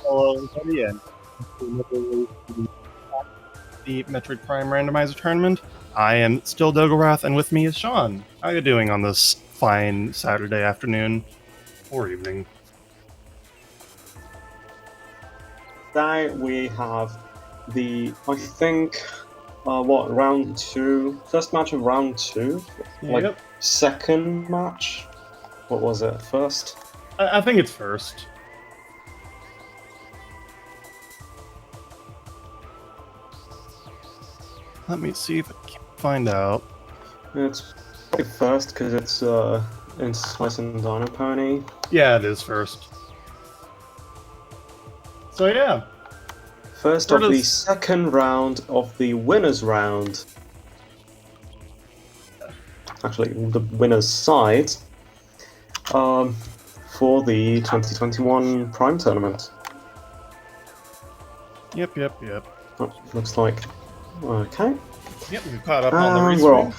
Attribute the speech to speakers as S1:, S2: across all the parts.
S1: Hello, everybody, and the Metroid Prime Randomizer tournament. I am still Dogorath, and with me is Sean. How are you doing on this fine Saturday afternoon or evening?
S2: Today we have I think, round two? First match of round two?
S1: Yep.
S2: Second match? What was it? First?
S1: I think it's first. Let me see if I can find out.
S2: It's probably first because it's Interslice and Dinopony.
S1: Yeah, it is first. So yeah.
S2: First of the second round of the winners round. Actually, the winners side. For the 2021 Prime Tournament.
S1: Yep.
S2: Oh, looks like... Okay.
S1: Yep, we've caught up on the restream.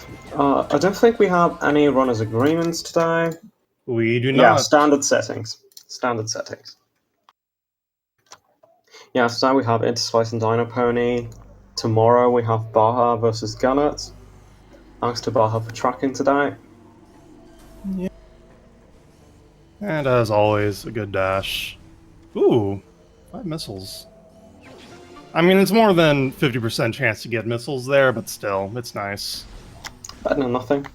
S2: I don't think we have any runners agreements today.
S1: We do not.
S2: Yeah, standard settings. Yeah, so we have Interslice and Dinopony. Tomorrow we have Baja versus Gunnert. Thanks to Baja for tracking today.
S1: Yeah. And as always, a good dash. Ooh, 5 missiles. I mean, it's more than 50% chance to get missiles there, but still, it's nice.
S2: Better than nothing.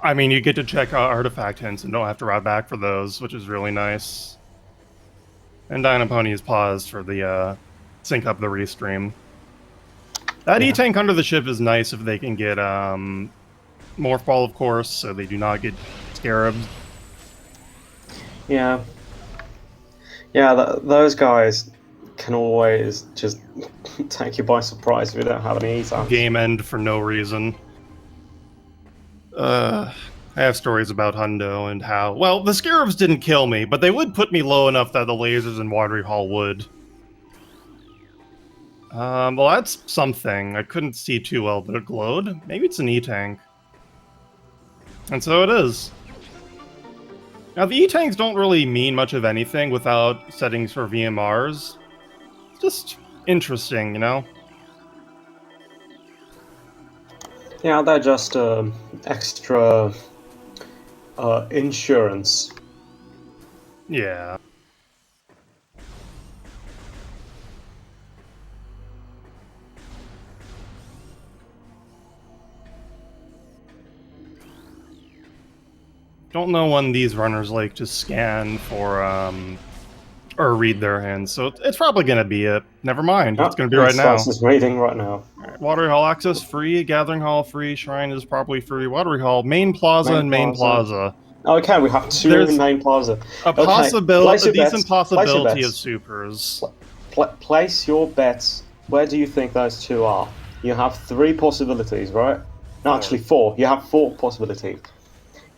S1: I mean, you get to check artifact hints and don't have to ride back for those, which is really nice. And Dinopony is paused for the sync up the restream. That E-Tank under the ship is nice if they can get Morph Ball, of course, so they do not get Scarabs.
S2: Yeah. Yeah, those guys can always just take you by surprise if you don't have any E-Tanks.
S1: Game end for no reason. I have stories about Hundo and how... Well, the Scarabs didn't kill me, but they would put me low enough that the lasers in Watery Hall would. Well, that's something. I couldn't see too well, but it glowed. Maybe it's an E-Tank. And so it is. Now, the E-Tanks don't really mean much of anything without settings for VMRs. It's just interesting, you know?
S2: Yeah, they're just extra insurance.
S1: Yeah. Don't know when these runners like to scan for, or read their hands, so it's probably gonna be it. Never mind, it's gonna be right now.
S2: It's reading right now.
S1: Right, Watery Hall access free, Gathering Hall free, Shrine is probably free, Watery Hall, Main Plaza and Main Plaza.
S2: Okay, we have two in Main Plaza.
S1: A decent possibility of supers.
S2: Place your bets. Where do you think those two are? You have 3 possibilities, right? No, actually 4. You have 4 possibilities.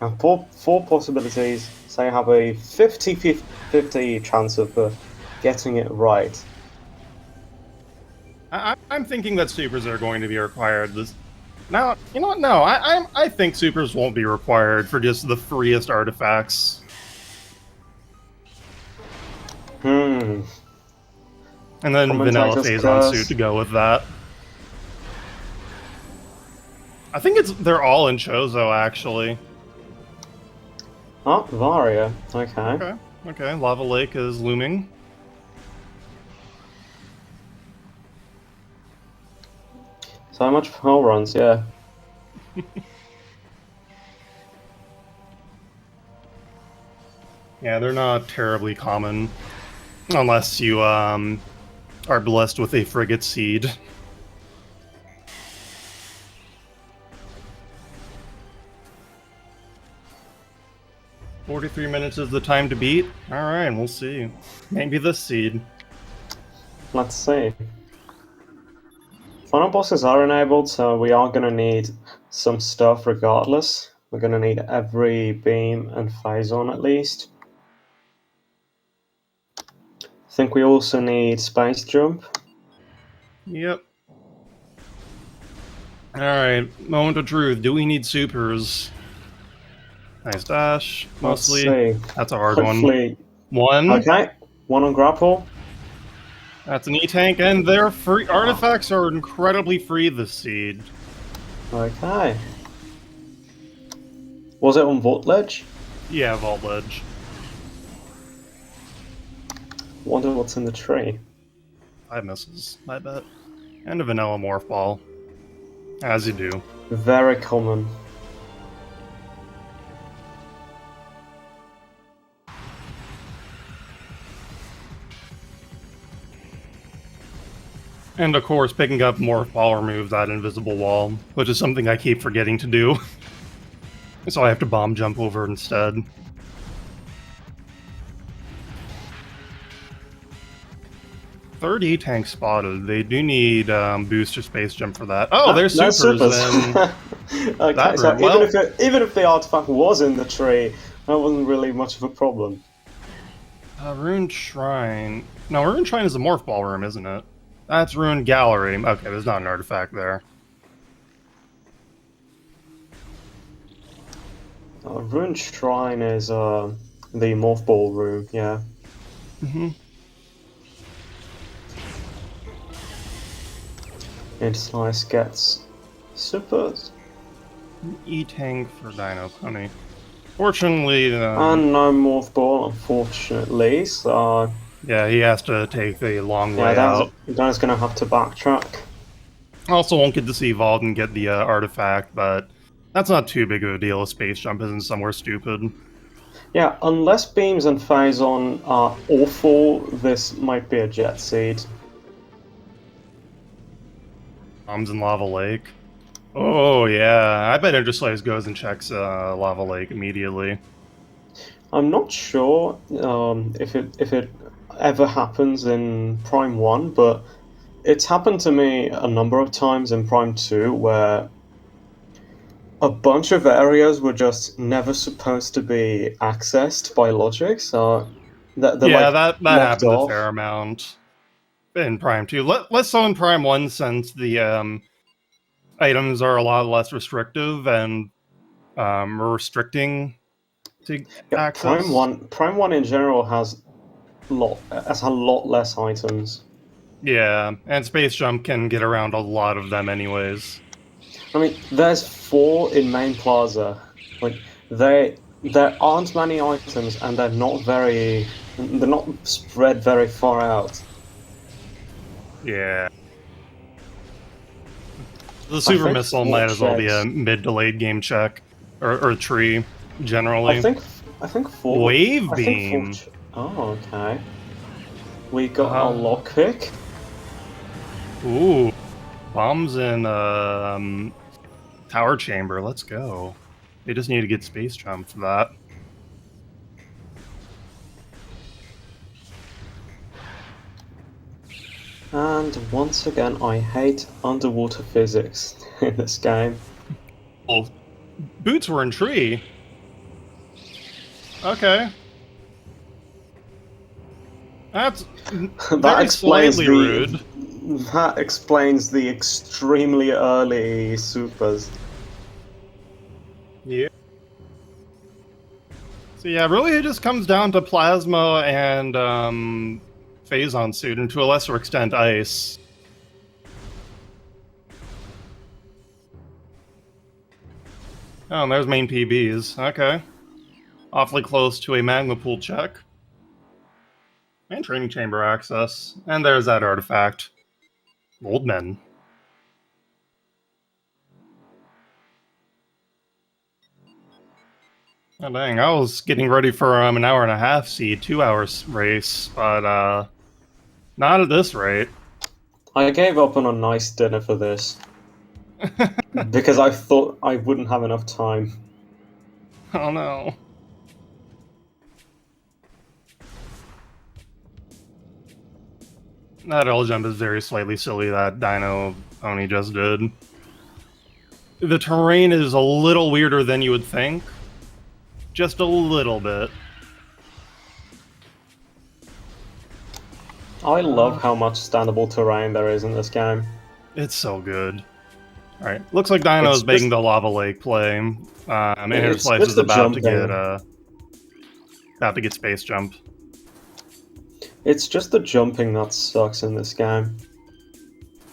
S2: You have four possibilities, so you have a 50-50 chance of getting it right.
S1: I'm thinking that supers are going to be required. Now, you know what? No, I think supers won't be required for just the freest artifacts. And then Vanilla Phazon suit to go with that. I think they're all in Chozo, actually.
S2: Oh, Varia. Okay.
S1: Okay. Lava Lake is looming.
S2: So much for hole runs, yeah.
S1: Yeah, they're not terribly common. Unless you are blessed with a frigate seed. "43 minutes is the time to beat." Alright, we'll see. Maybe this seed.
S2: Let's see. Final bosses are enabled, so we are going to need some stuff regardless. We're going to need every beam and Phazon at least. I think we also need Space Jump.
S1: Yep. Alright, moment of truth. Do we need supers? Nice dash, mostly.
S2: Let's see.
S1: That's a hard
S2: Hopefully...
S1: one. 1.
S2: Okay. One on grapple.
S1: That's an E-tank, and their free artifacts are incredibly free this seed.
S2: Okay. Was it on Vault Ledge?
S1: Yeah, Vault Ledge.
S2: Wonder what's in the tree.
S1: 5 misses, I bet. And a vanilla morph ball. As you do.
S2: Very common.
S1: And of course, picking up morph ball removes that invisible wall, which is something I keep forgetting to do. So I have to bomb jump over it instead. Third E-tank spotted. They do need booster space jump for that. Oh, there's supers. Then
S2: okay, so even if the artifact was in the tree, that wasn't really much of a problem.
S1: Ruined Shrine. No, Ruined Shrine is a morph ball room, isn't it? That's Ruined Gallery. Okay, there's not an artifact there.
S2: Ruined Shrine is the morph ball room, yeah. Interslice gets supers.
S1: E-tank for Dinopony. Fortunately,
S2: and no morph ball, unfortunately. So
S1: yeah, he has to take the long way out.
S2: Dan's gonna have to backtrack.
S1: Also, won't get to see Evolved and get the artifact, but that's not too big of a deal if Space Jump isn't somewhere stupid.
S2: Yeah, unless Beams and Phazon are awful, this might be a Jet Seed.
S1: Bombs in Lava Lake. Oh yeah, I bet Interslice goes and checks Lava Lake immediately.
S2: I'm not sure if it ever happens in Prime 1, but it's happened to me a number of times in Prime 2 where a bunch of areas were just never supposed to be accessed by logic, so that
S1: happened a fair amount in Prime 2. Less so in Prime 1 since the items are a lot less restrictive and restricting to access.
S2: Prime 1 in general has a lot less items.
S1: Yeah, and Space Jump can get around a lot of them anyways.
S2: I mean, there's 4 in Main Plaza. Like, there aren't many items, and they're not spread very far out.
S1: Yeah. The super missile might as well be a mid to late game check, or tree, generally.
S2: I think 4.
S1: Wave beam.
S2: Oh, okay. We got a lockpick.
S1: Ooh, bombs in tower chamber. Let's go. They just need to get space jump for that.
S2: And once again, I hate underwater physics in this game.
S1: Well, boots were in tree. Okay. That's very slightly rude.
S2: That explains the extremely early supers.
S1: Yeah. So yeah, really it just comes down to Plasma and Phazon suit, and to a lesser extent Ice. Oh, and there's main PBs. Okay. Awfully close to a Magma Pool check. And training chamber access. And there's that artifact. Old men. Oh dang, I was getting ready for an hour and a half seed, 2 hours race, but not at this rate.
S2: I gave up on a nice dinner for this. Because I thought I wouldn't have enough time.
S1: Oh no. That L jump is very slightly silly that Dinopony just did. The terrain is a little weirder than you would think. Just a little bit.
S2: I love how much standable terrain there is in this game.
S1: It's so good. Alright, looks like Dino's making the Lava Lake play. Interslice is about to get space jump.
S2: It's just the jumping that sucks in this game.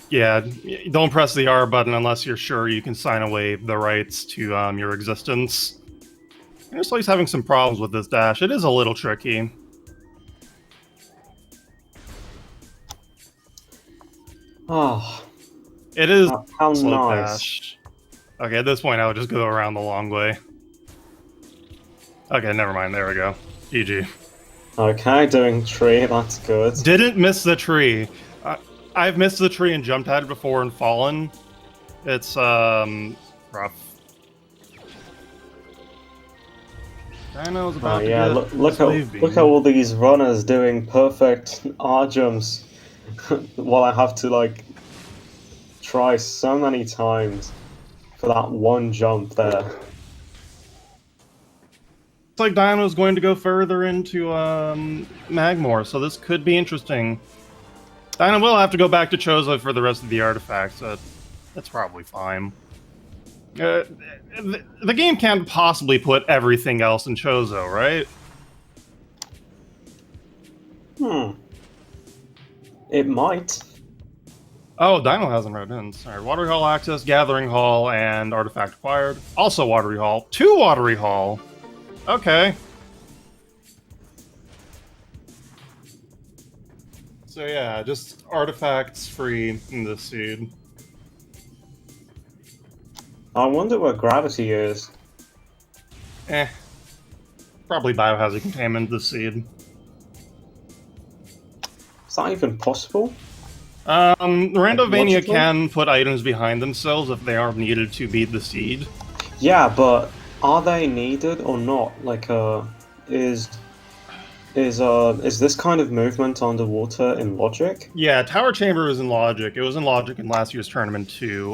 S1: Yeah, don't press the R button unless you're sure you can sign away the rights to your existence. Interslice having some problems with this dash. It is a little tricky.
S2: Oh,
S1: It is
S2: how
S1: slope
S2: nice.
S1: dash. Okay, at this point I would just go around the long way. Okay, never mind. There we go. GG.
S2: Okay, doing tree, that's good.
S1: Didn't miss the tree. I've missed the tree and jumped at it before and fallen. It's rough. Dino's
S2: Oh
S1: about to
S2: yeah,
S1: get
S2: look
S1: this wave
S2: at
S1: beam.
S2: all these runners doing perfect R jumps, while I have to like try so many times for that one jump there.
S1: It's like Dino's going to go further into Magmore, so this could be interesting. Dino will have to go back to Chozo for the rest of the artifacts. That's probably fine. The game can't possibly put everything else in Chozo, right?
S2: It might.
S1: Oh, Dino hasn't read in. Sorry. Watery Hall access, Gathering Hall, and Artifact acquired. Also Watery Hall. 2 Watery Hall! Okay. So yeah, just artifacts free in this seed.
S2: I wonder where gravity is.
S1: Probably biohazard containment this seed.
S2: Is that even possible?
S1: Randomania
S2: Logically?
S1: can put items behind themselves if they aren't needed to beat the seed.
S2: Yeah, but are they needed or not? Like, is this kind of movement underwater in logic?
S1: Yeah, Tower Chamber was in Logic. It was in Logic in last year's tournament too.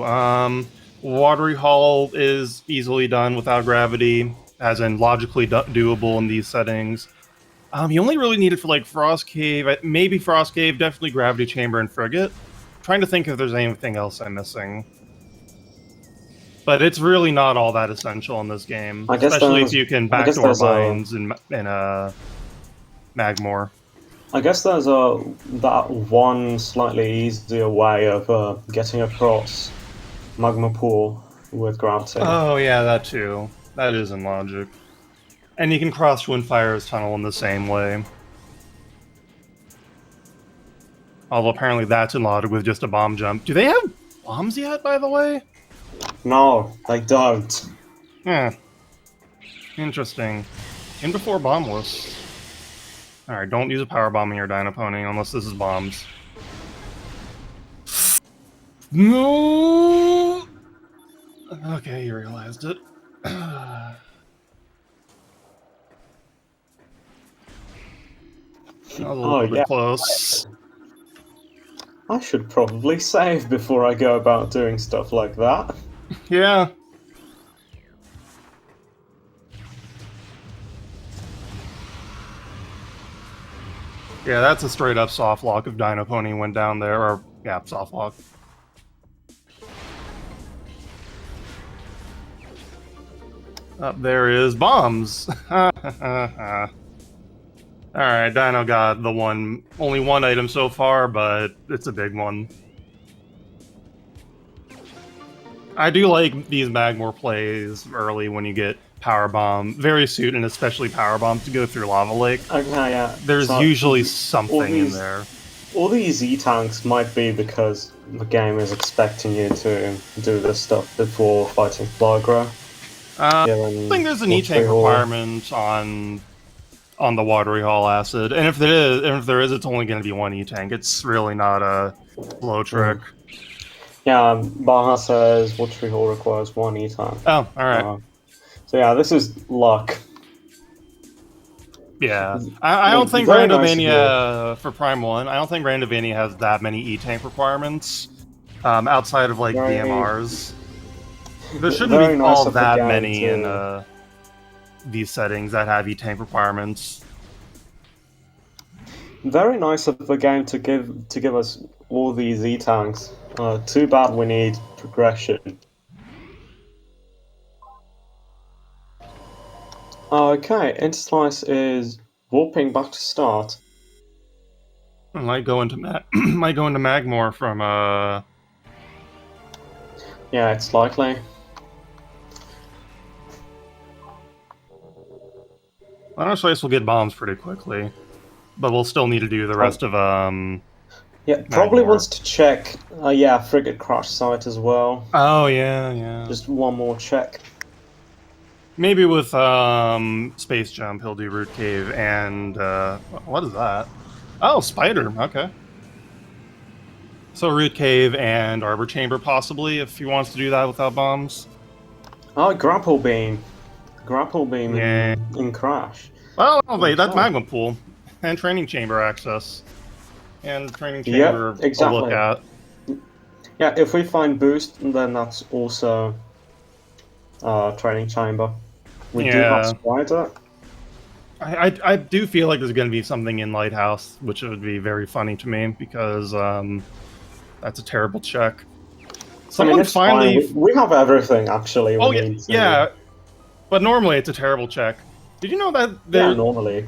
S1: Watery Hall is easily done without gravity, as in logically doable in these settings. You only really need it for like Frost Cave, maybe Frost Cave, definitely Gravity Chamber and Frigate. Trying to think if there's anything else I'm missing. But it's really not all that essential in this game,
S2: I guess
S1: especially if
S2: there's
S1: you can
S2: I guess
S1: backdoor
S2: there's a
S1: binds in Magmore.
S2: I guess there's that one slightly easier way of getting across Magma Pool with gravity.
S1: Oh yeah, that too. That is in Logic. And you can cross Twinfire's tunnel in the same way. Although apparently that's in Logic with just a bomb jump. Do they have bombs yet, by the way?
S2: No, they don't.
S1: Interesting. In before bombless. Alright, don't use a power bomb in your Dinopony unless this is bombs. No! Okay, you realized it. That was a little bit close.
S2: I should probably save before I go about doing stuff like that.
S1: Yeah. Yeah, that's a straight up soft lock if Dinopony went down there, or, yeah, soft lock. Up there is bombs! Alright, Dino got the only one item so far, but it's a big one. I do like these Magmore plays early when you get Power Bomb, very suit and especially Power Bomb to go through Lava Lake.
S2: Okay, yeah.
S1: There's
S2: so
S1: usually something in there.
S2: All these E-tanks might be because the game is expecting you to do this stuff before fighting Flagra.
S1: I think there's an E-tank requirement on the Watery Hall acid, and if there is, it's only going to be one E-tank. It's really not a blow trick.
S2: Yeah, Baha says Watery Hall requires one E-tank.
S1: Oh, alright.
S2: So yeah, this is luck.
S1: Yeah, I don't think Randomania for Prime 1, I don't think Randomania has that many E-tank requirements outside of like DMRs. There shouldn't be all that many in these settings that have E-tank requirements.
S2: Very nice of the game to give us all these E-tanks. Too bad we need progression. Okay, Interslice is warping back to start.
S1: I might go into might go into Magmore from
S2: Yeah, it's likely.
S1: Interslice will get bombs pretty quickly, but we'll still need to do the rest of
S2: Yeah, probably
S1: Magmore.
S2: wants to check. Yeah, frigate crash site as well.
S1: Oh yeah, yeah.
S2: Just one more check.
S1: Maybe with Space Jump he'll do Root Cave and what is that? Oh, Spider. Okay. So Root Cave and Arbor Chamber possibly if he wants to do that without bombs.
S2: Oh, grapple beam
S1: Yeah.
S2: in crash.
S1: Oh wait, that's
S2: Okay.
S1: Magma Pool and Training Chamber access. And Training
S2: Yep,
S1: Chamber a look
S2: exactly.
S1: at.
S2: Yeah, if we find boost, then that's also training chamber. We do have
S1: Yeah.
S2: spider.
S1: I do feel like there's going to be something in Lighthouse, which would be very funny to me because that's a terrible check. Someone
S2: it's
S1: finally.
S2: fine. We have everything actually.
S1: Oh
S2: We
S1: yeah,
S2: need to.
S1: yeah, but normally it's a terrible check. Did you know that
S2: Yeah,
S1: there?
S2: normally.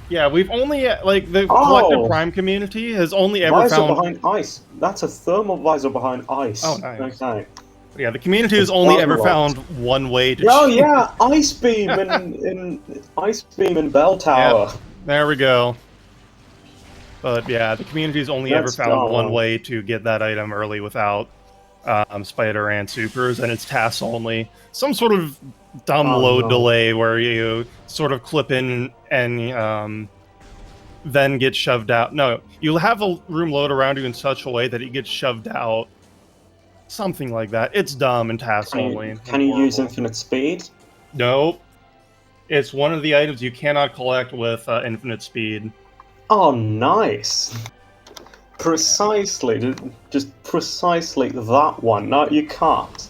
S1: Yeah, we've only like the
S2: Oh!
S1: collective Prime community has only ever
S2: Visor
S1: found.
S2: behind ice. That's a thermal visor behind ice.
S1: Oh, nice.
S2: Okay.
S1: Yeah, the community has
S2: It's
S1: only
S2: quite
S1: ever
S2: a lot.
S1: found one way to.
S2: Oh yeah, ice beam in ice beam in bell tower.
S1: Yep, there we go. But yeah, the community's only ever
S2: That's
S1: found one
S2: dumb.
S1: way to get that item early without Spider and Supers, and it's tasks only. Some sort of dumb
S2: Oh,
S1: load
S2: no.
S1: delay where you sort of clip in and then get shoved out. No, you'll have a room load around you in such a way that it gets shoved out. Something like that. It's dumb and tasks only.
S2: Can you use
S1: Horrible.
S2: infinite speed?
S1: Nope. It's one of the items you cannot collect with infinite speed.
S2: Oh, nice. Precisely, just precisely that one. No, you can't.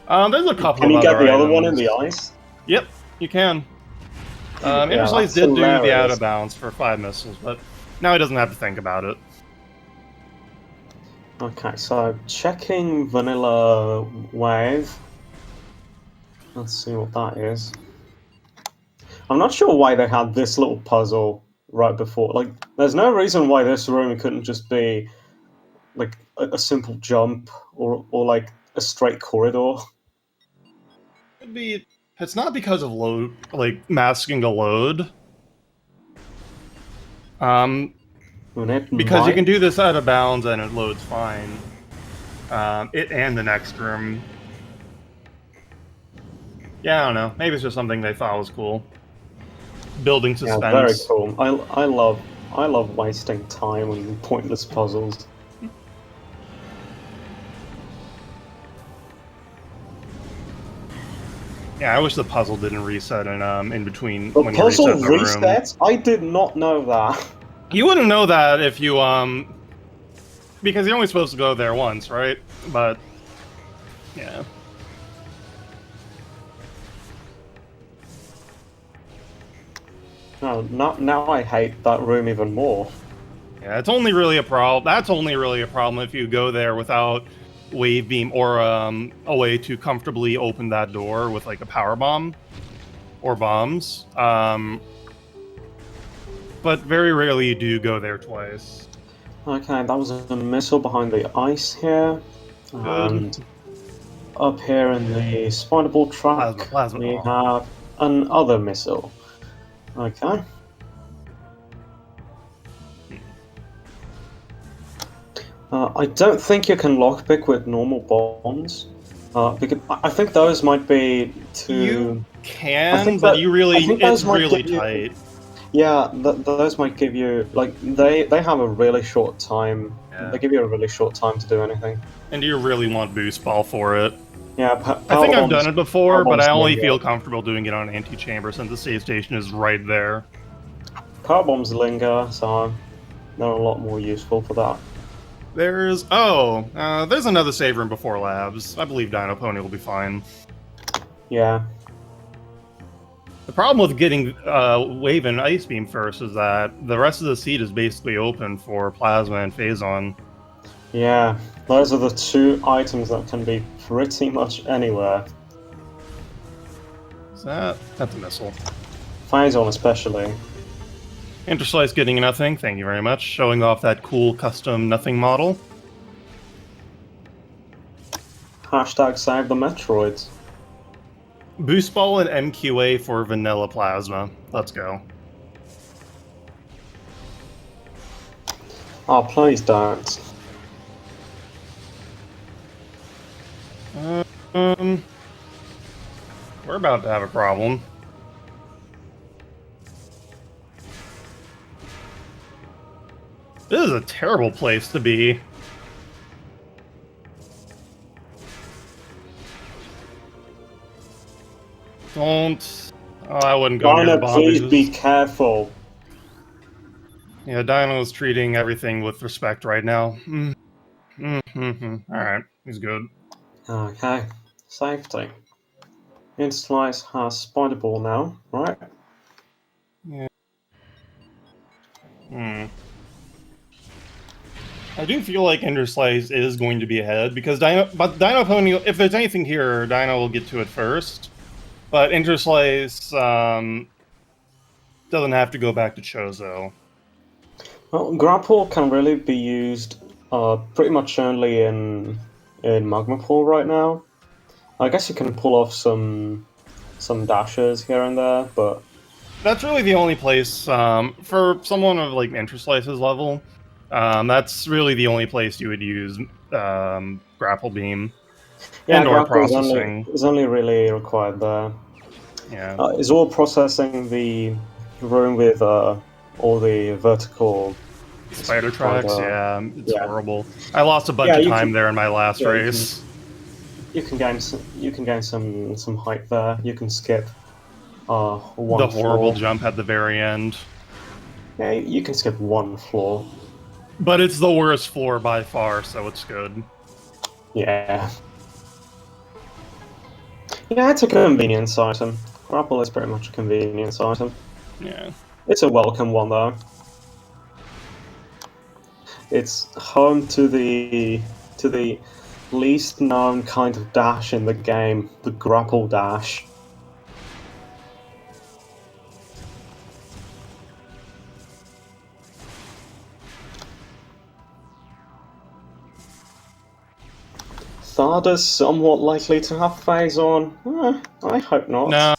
S1: There's a couple
S2: Can you
S1: of
S2: get
S1: other
S2: the
S1: items.
S2: other one in the ice?
S1: Yep, you can.
S2: Yeah,
S1: Interslice
S2: that's
S1: did do the
S2: hilarious.
S1: out of bounds for 5 missiles, but now he doesn't have to think about it.
S2: Okay, so checking vanilla wave. Let's see what that is. I'm not sure why they had this little puzzle right before. Like, there's no reason why this room couldn't just be like a simple jump or like a straight corridor.
S1: It'd be. It's not because of load, like masking a load. Because you can do this out of bounds and it loads fine. It and the next room. Yeah, I don't know. Maybe it's just something they thought was cool. Building suspense.
S2: Yeah, very cool. I love wasting time on pointless puzzles.
S1: Yeah, I wish the puzzle didn't reset in between
S2: The
S1: when you
S2: puzzle
S1: reset the room.
S2: resets? I did not know that.
S1: You wouldn't know that if you because you're only supposed to go there once, right? But yeah.
S2: No, now I hate that room even more.
S1: Yeah, it's only really a problem. That's only really a problem if you go there without wave beam or a way to comfortably open that door with like a power bomb or bombs. But very rarely you do go there twice.
S2: Okay, that was a missile behind the ice here. And up here in the spider ball track,
S1: Plasma.
S2: we have another missile. Okay. I don't think you can lockpick with normal bombs. Because I think those might be too.
S1: You
S2: I
S1: can,
S2: think
S1: but
S2: that-
S1: you
S2: I
S1: really,
S2: think
S1: it's
S2: those might
S1: really
S2: give you-
S1: tight.
S2: Yeah, those might give you like they have a really short time.
S1: Yeah.
S2: They give you a really short time to do anything.
S1: And you really want boost ball for it.
S2: Yeah,
S1: I think I've done it before,
S2: power
S1: but I
S2: bombs
S1: only
S2: linger.
S1: feel comfortable doing it on anti-chamber since the save station is right there.
S2: Power bombs linger, so they're a lot more useful for that.
S1: There's there's another save room before labs. I believe Dinopony will be fine.
S2: Yeah.
S1: The problem with getting Wave and Ice Beam first is that the rest of the seat is basically open for Plasma and Phazon.
S2: Yeah, those are the two items that can be pretty much anywhere.
S1: Is that? That's a missile.
S2: Phazon especially.
S1: Interslice getting nothing, thank you very much. Showing off that cool custom nothing model.
S2: Hashtag save the Metroids.
S1: Boost Ball and MQA for Vanilla Plasma. Let's go.
S2: Oh, please don't.
S1: We're about to have a problem. This is a terrible place to be. Don't... Oh, I wouldn't go near the
S2: Dino, please be
S1: bobbies.
S2: careful.
S1: Yeah, Dino's treating everything with respect right now. Alright, he's good.
S2: Okay, safety. Interslice has Spider Ball now, right?
S1: Yeah. I do feel like Interslice is going to be ahead because Dinopony, if there's anything here, Dino will get to it first. But Interslice doesn't have to go back to Chozo.
S2: Well, Grapple can really be used pretty much only in Magma Pool right now. I guess you can pull off some dashes here and there, but
S1: That's really the only place for someone of like Interslice's level. That's really the only place you would use Grapple Beam
S2: yeah,
S1: and or
S2: Grapple
S1: processing.
S2: is only really required there.
S1: Yeah.
S2: Is all processing the room with all the vertical
S1: Spider tracks, yeah, it's
S2: yeah.
S1: horrible. I lost a bunch
S2: Yeah,
S1: of
S2: you
S1: time
S2: can-
S1: there in my last
S2: yeah,
S1: race.
S2: You can gain some height there. You can skip one
S1: The horrible
S2: floor.
S1: jump at the very end.
S2: Yeah, you can skip one floor.
S1: But it's the worst floor by far, so it's good.
S2: Yeah. Yeah, it's a convenience item. Grapple is pretty much a convenience item.
S1: Yeah.
S2: It's a welcome one though. It's home to the least known kind of dash in the game, the grapple dash. Third is somewhat likely to have phase on. I hope not.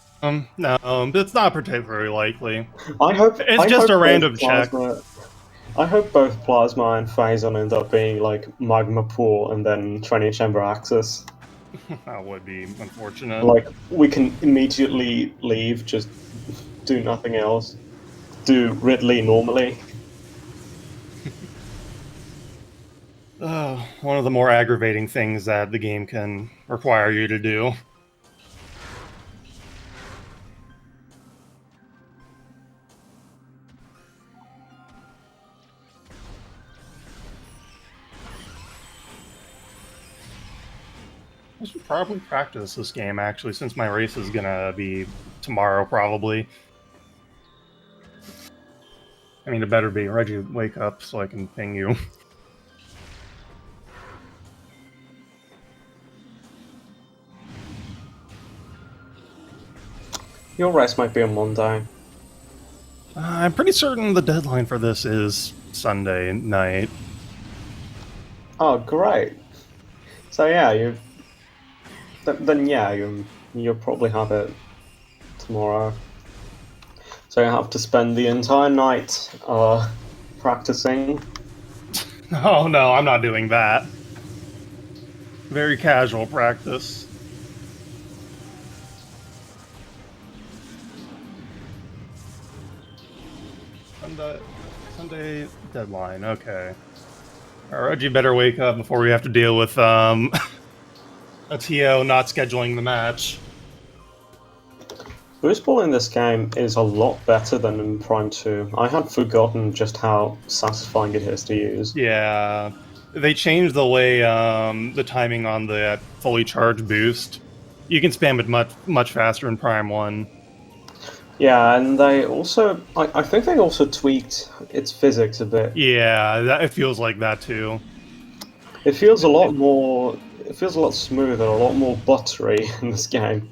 S1: No, it's not particularly likely.
S2: I hope
S1: It's just a
S2: both
S1: random check.
S2: I hope both Plasma and Phazon end up being like Magma Pool and then Training Chamber Axis.
S1: That would be unfortunate.
S2: Like, we can immediately leave, just do nothing else. Do Ridley normally.
S1: One of the more aggravating things that the game can require you to do. I should probably practice this game, actually, since my race is gonna be tomorrow, probably. I mean, it better be. Reggie, wake up so I can ping you.
S2: Your race might be on Monday.
S1: I'm pretty certain the deadline for this is Sunday night.
S2: Oh, great. So yeah, then yeah, you'll probably have it tomorrow. So you have to spend the entire night practicing.
S1: Oh no, I'm not doing that. Very casual practice. Sunday deadline, okay. Alright, you better wake up before we have to deal with a TO not scheduling the match.
S2: Boost Ball in this game is a lot better than in Prime 2. I had forgotten just how satisfying it is to use.
S1: Yeah, they changed the way the timing on the fully charged boost. You can spam it much faster in Prime 1.
S2: Yeah, and they also, I think they also tweaked its physics a bit.
S1: Yeah, it feels like that too.
S2: It feels a lot more, it feels a lot smoother, a lot more buttery in this game.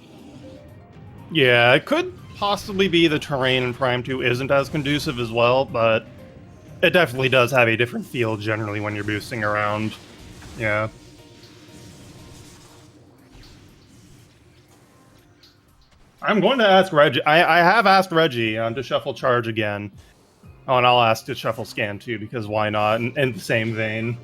S1: Yeah, it could possibly be the terrain in Prime 2 isn't as conducive as well, but it definitely does have a different feel generally when you're boosting around. Yeah. I'm going to ask Reggie. I have asked Reggie to shuffle charge again. Oh, and I'll ask to shuffle scan too, because why not? In the same vein.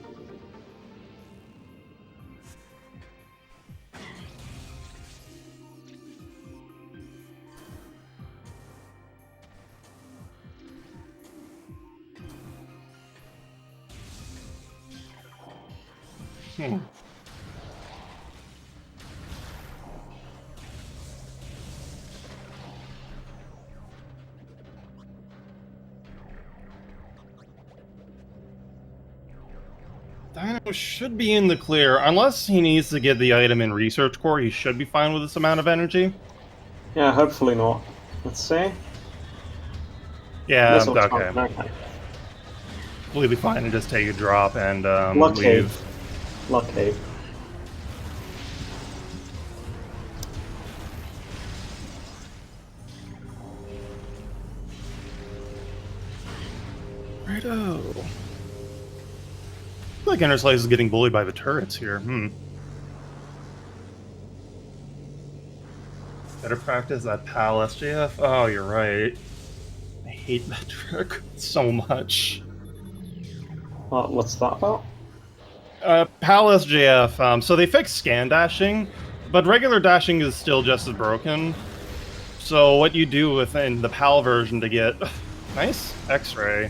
S1: Dino should be in the clear. Unless he needs to get the item in Research Core, he should be fine with this amount of energy.
S2: Yeah, hopefully not. Let's see.
S1: Yeah,
S2: Okay.
S1: okay. Completely fine to just take a drop and
S2: Lucky.
S1: leave.
S2: Lucky.
S1: Righto. I feel like Interslice is getting bullied by the turrets here. Better practice that PAL SJF? Oh, you're right. I hate that trick so much.
S2: What's that about?
S1: PAL SJF, so they fixed scan dashing, but regular dashing is still just as broken. So what you do within the PAL version to get... nice X-ray.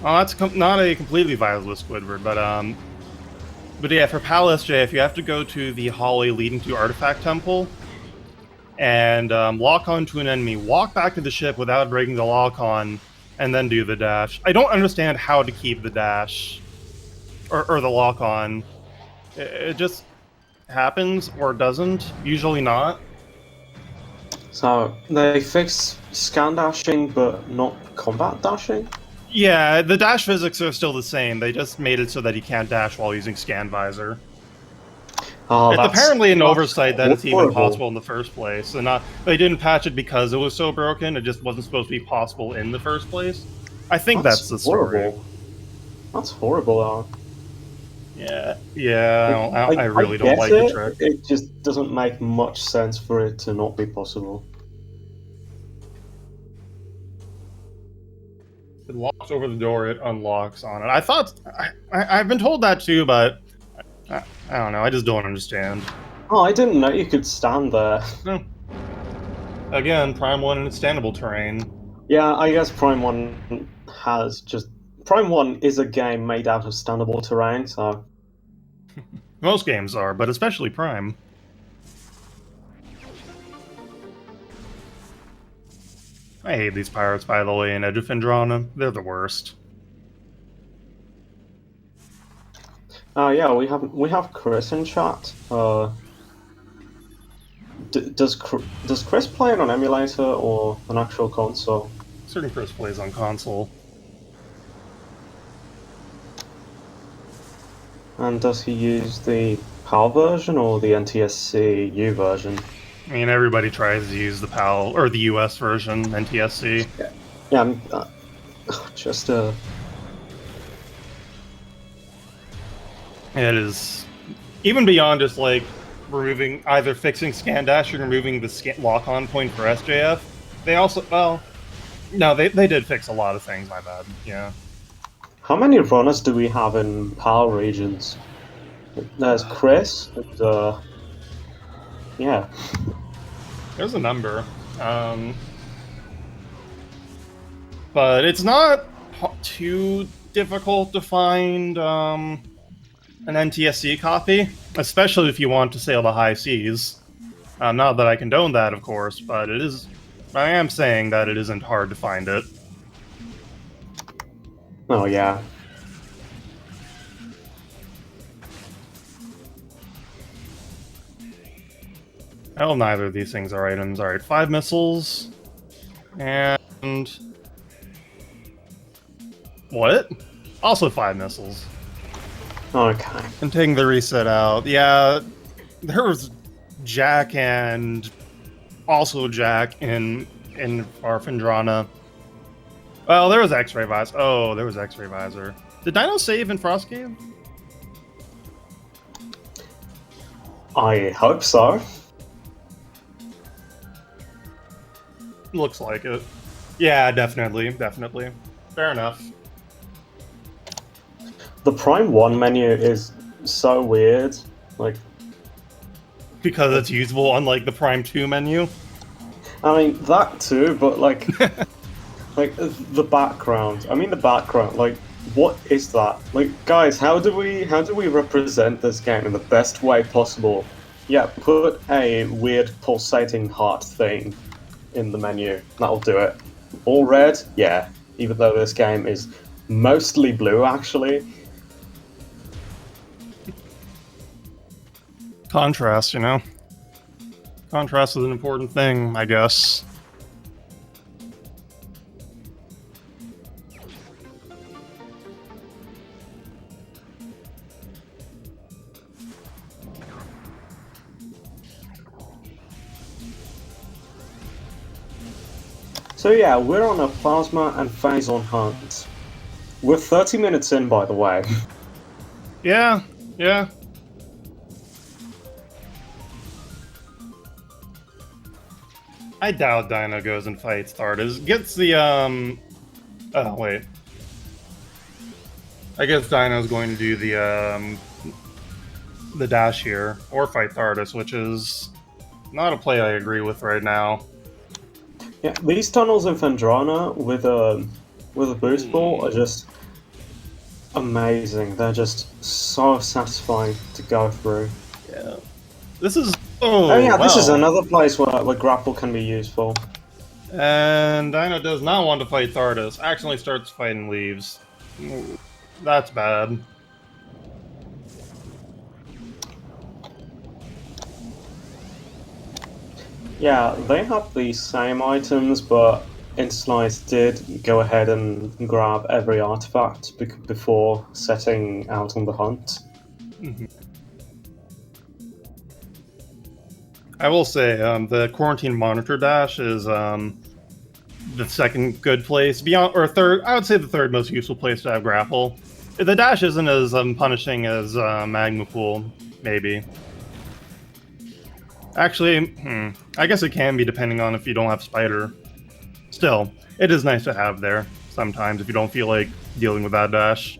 S1: Oh, that's not a completely viable Squidward, but yeah, for PAL SJF, you have to go to the hallway leading to Artifact Temple, and lock onto an enemy, walk back to the ship without breaking the lock-on, and then do the dash. I don't understand how to keep the dash, or the lock-on. It just happens, or doesn't, usually not.
S2: So, they fixed scan dashing, but not combat dashing?
S1: Yeah, the dash physics are still the same, they just made it so that you can't dash while using Scan Visor.
S2: Oh,
S1: it's apparently an oversight that it's even
S2: horrible.
S1: possible in the first place, and they didn't patch it because it was so broken. It just wasn't supposed to be possible in the first place. I think that's the story.
S2: Horrible. That's horrible.
S1: Yeah. I really don't like the trick.
S2: It just doesn't make much sense for it to not be possible.
S1: It locks over the door. It unlocks on it. I thought I've been told that too, but I don't know. I just don't understand.
S2: Oh, I didn't know you could stand there.
S1: No. Again, Prime 1 in its standable terrain.
S2: Yeah, I guess Prime 1 has just... Prime 1 is a game made out of standable terrain, so...
S1: Most games are, but especially Prime. I hate these pirates, by the way, in Edge of Phendrana. They're the worst.
S2: Yeah, we have Chris in chat. Does Chris play on an emulator or an actual console?
S1: Certain Chris plays on console.
S2: And does he use the PAL version or the NTSC U version?
S1: I mean, everybody tries to use the PAL, or the US version, NTSC.
S2: Yeah, just
S1: It is, even beyond just like removing, either fixing scan dash or removing the lock-on point for SJF, they also, well, no, they did fix a lot of things, my bad, yeah.
S2: How many runners do we have in PAL regions? There's Chris, and, yeah.
S1: There's a number. But it's not too difficult to find an NTSC copy, especially if you want to sail the high seas. Not that I condone that, of course, but it is. I am saying that it isn't hard to find it.
S2: Oh, yeah.
S1: Well, neither of these things are items. Alright, 5 missiles. And... what? Also 5 missiles.
S2: Okay.
S1: And taking the reset out. Yeah, there was Jack and Also Jack in Arphendrana. Well, there was X-Ray Visor. Oh, there was X-Ray Visor. Did Dino save in Frost Cave?
S2: I hope so.
S1: Looks like it. Yeah, definitely. Fair enough.
S2: The Prime 1 menu is so weird. Like,
S1: Because it's usable unlike the Prime 2 menu.
S2: I mean, that too, but like, like the background. I mean, the background. Like, what is that? Like, guys, how do we represent this game in the best way possible? Yeah, put a weird pulsating heart thing in the menu. That'll do it. All red, yeah. Even though this game is mostly blue, actually.
S1: Contrast, you know? Contrast is an important thing, I guess.
S2: So yeah, we're on a plasma and phazon hunt. We're 30 minutes in, by the way.
S1: Yeah. I doubt Dino goes and fights Thardus. Gets the, Oh, wait. I guess Dino's going to do the dash here, or fight Thardus, which is not a play I agree with right now.
S2: Yeah, these tunnels in Phendrana with a boost ball are just amazing. They're just so satisfying to go through.
S1: Yeah. This is...
S2: Oh yeah, this is another place where grapple can be useful.
S1: And Dino does not want to fight Thardus. Accidentally starts fighting leaves. Ooh, that's bad.
S2: Yeah, they have the same items, but Interslice did go ahead and grab every artifact before setting out on the hunt.
S1: Mm-hmm. I will say, the quarantine monitor dash is the second good place. Beyond, or third, I would say the third most useful place to have grapple. The dash isn't as punishing as Magma Pool, maybe. Actually, I guess it can be depending on if you don't have Spider. Still, it is nice to have there sometimes if you don't feel like dealing with that dash.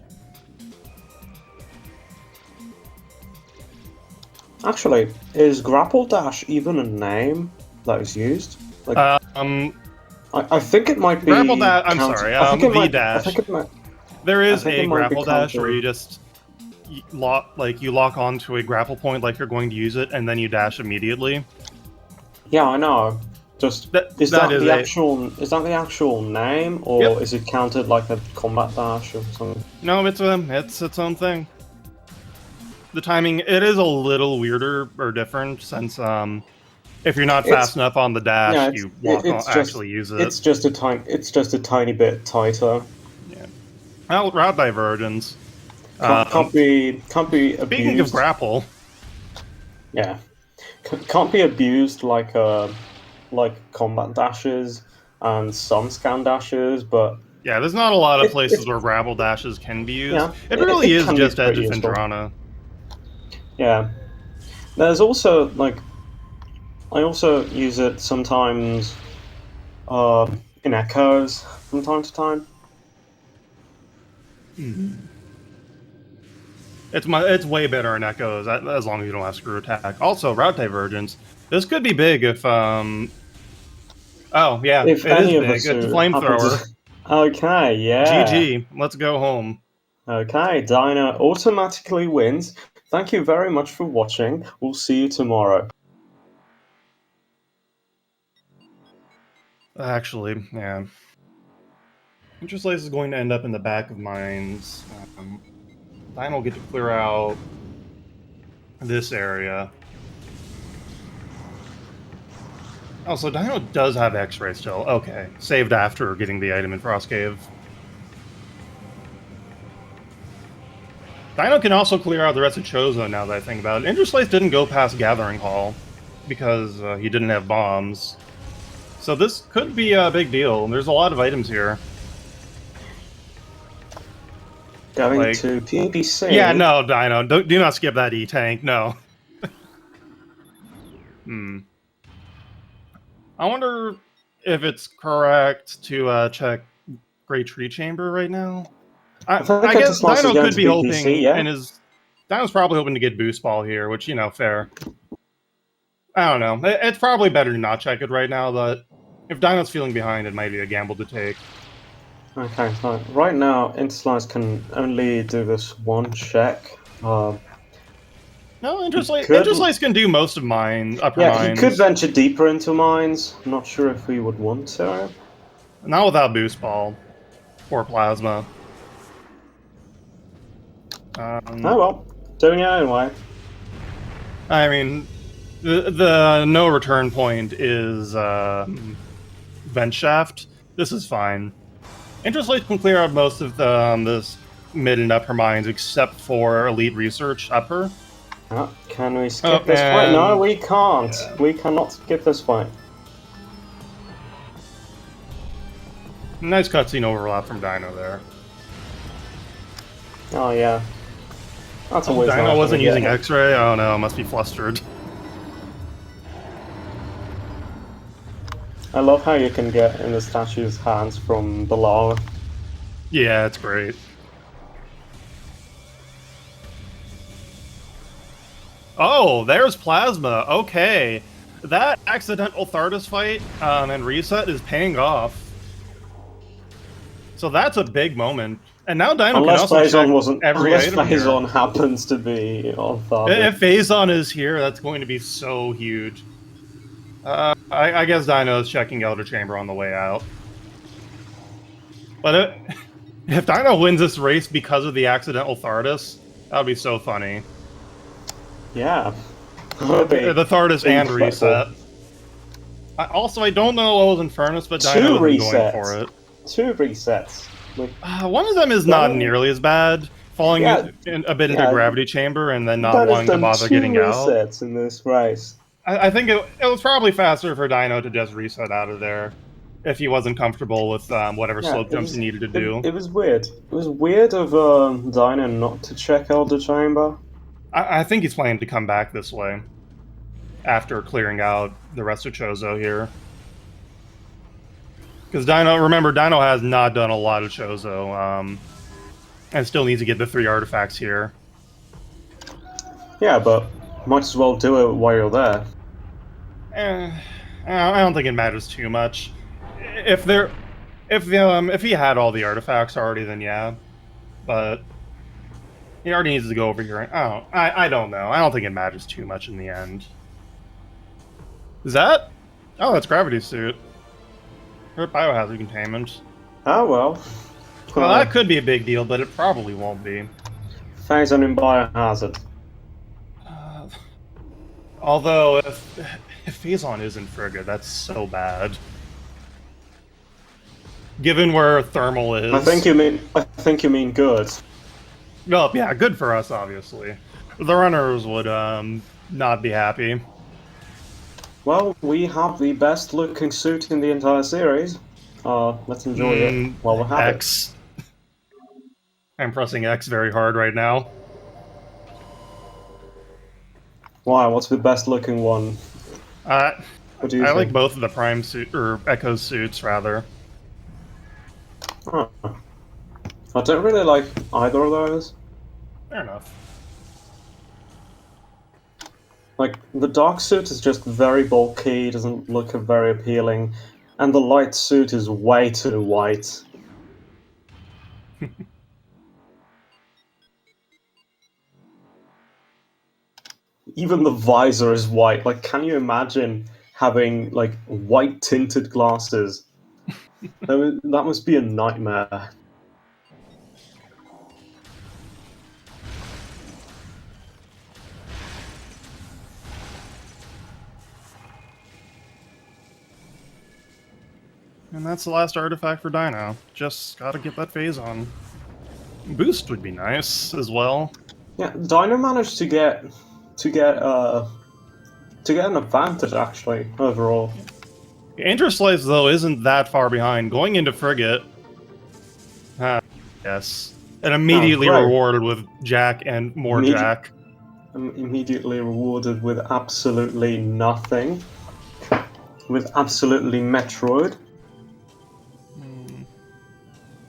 S2: Actually, is Grapple Dash even a name that is used? Like, I think it might be.
S1: Grapple Dash. I'm sorry. V Dash. There is a Grapple Dash where you just lock onto a grapple point like you're going to use it, and then you dash immediately.
S2: Yeah, I know. Just is that the actual name, or is it counted like a combat dash or something?
S1: No, it's its own thing. The timing, it is a little weirder or different since if you're not fast enough on the dash, you won't actually use it.
S2: It's just a tiny bit tighter.
S1: Yeah. Well, route divergence.
S2: Can't be abused.
S1: Speaking of grapple,
S2: yeah, can't be abused like combat dashes and some scan dashes, but
S1: yeah, there's not a lot of places where grapple dashes can be used. Yeah, it really is just Edge of Phendrana.
S2: Yeah, there's also like I also use it sometimes in echoes from time to time.
S1: Mm-hmm. It's way better in echoes as long as you don't have screw attack. Also, route divergence. This could be big if Oh yeah,
S2: if
S1: it is big. It's a flamethrower.
S2: Okay, yeah.
S1: GG. Let's go home.
S2: Okay, Dino automatically wins. Thank you very much for watching. We'll see you tomorrow.
S1: Actually, yeah. Interslice is going to end up in the back of mines. Dino will get to clear out this area. Oh, so Dino does have X-ray still. Okay. Saved after getting the item in Frost Cave. Dino can also clear out the rest of Chozo now that I think about it. Interslice didn't go past Gathering Hall. because he didn't have bombs. So this could be a big deal. There's a lot of items here.
S2: Going
S1: Like,
S2: to PBC.
S1: yeah, no, Dino, do not skip that E-Tank, no. I wonder if it's correct to check Great Tree Chamber right now.
S2: I
S1: I guess
S2: Interslice is
S1: Dino
S2: going
S1: could
S2: to
S1: be
S2: PBC,
S1: hoping,
S2: yeah?
S1: and Dino's probably hoping to get Boost Ball here, which, you know, fair. I don't know. It's probably better to not check it right now, but if Dino's feeling behind, it might be a gamble to take.
S2: Okay, so right now, Interslice can only do this one check.
S1: No, Interslice can do most of mine, upper mines.
S2: He could venture deeper into mines. I'm not sure if we would want to.
S1: Not without Boost Ball. Or Plasma.
S2: Oh well, doing it anyway.
S1: I mean, the no return point is Vent Shaft. This is fine. Interslice can clear out most of the this mid and upper mines except for Elite Research upper.
S2: Can we skip this fight? No, we can't.
S1: Yeah.
S2: We cannot skip this fight.
S1: Nice cutscene overlap from Dino there.
S2: Oh yeah. That's always nice.
S1: Dino wasn't using X-ray? Oh no, must be flustered.
S2: I love how you can get in the statue's hands from below.
S1: Yeah, it's great. Oh, there's Plasma. Okay. That accidental Thardus fight and reset is paying off. So that's a big moment. And now Dino can also check every item
S2: Unless Phazon happens to be on Thardus.
S1: If Phazon is here, that's going to be so huge. I guess Dino is checking Elder Chamber on the way out. But if Dino wins this race because of the accidental Thardus, that would be so funny.
S2: Yeah.
S1: The Thardus and reset. I don't know what was in Furnace, but Dino was going for it.
S2: 2 resets.
S1: One of them is not nearly as bad. Falling a bit into Gravity Chamber and then not wanting to bother getting out.
S2: 2 resets in this race.
S1: I think it was probably faster for Dino to just reset out of there if he wasn't comfortable with whatever slope jumps he needed to do.
S2: It was weird. It was weird of Dino not to check Elder Chamber.
S1: I think he's planning to come back this way after clearing out the rest of Chozo here. Because remember, Dino has not done a lot of Chozo, and still needs to get the 3 artifacts here.
S2: Yeah, but might as well do it while you're there.
S1: I don't think it matters too much. If he had all the artifacts already, then yeah. But he already needs to go over here. I don't know. I don't think it matters too much in the end. Is that? Oh, that's Gravity Suit. Or Biohazard Containment.
S2: Oh well.
S1: Well, that could be a big deal, but it probably won't be.
S2: Phazon in Biohazard.
S1: Although, if Phazon isn't Frigga, that's so bad. Given where Thermal is.
S2: I think you mean good.
S1: Well, yeah, good for us, obviously. The runners would not be happy.
S2: Well, we have the best looking suit in the entire series. Let's enjoy it while we're having
S1: X. I'm pressing X very hard right now.
S2: Why? What's the best looking one?
S1: What
S2: do you
S1: think?
S2: think?
S1: Like both of the Prime suit or Echo suits, rather.
S2: Huh. I don't really like either of those.
S1: Fair enough.
S2: Like, the dark suit is just very bulky, doesn't look very appealing, and the light suit is way too white. Even the visor is white. Like, can you imagine having, like, white tinted glasses? That must be a nightmare.
S1: And that's the last artifact for Dino. Just gotta get that Phazon. Boost would be nice as well.
S2: Yeah, Dino managed to get to get an advantage, actually, overall.
S1: Interslice, though, isn't that far behind. Going into Frigate, yes, and immediately
S2: great.
S1: rewarded with Jack and more Jack.
S2: I'm immediately rewarded with absolutely nothing. With absolutely Metroid.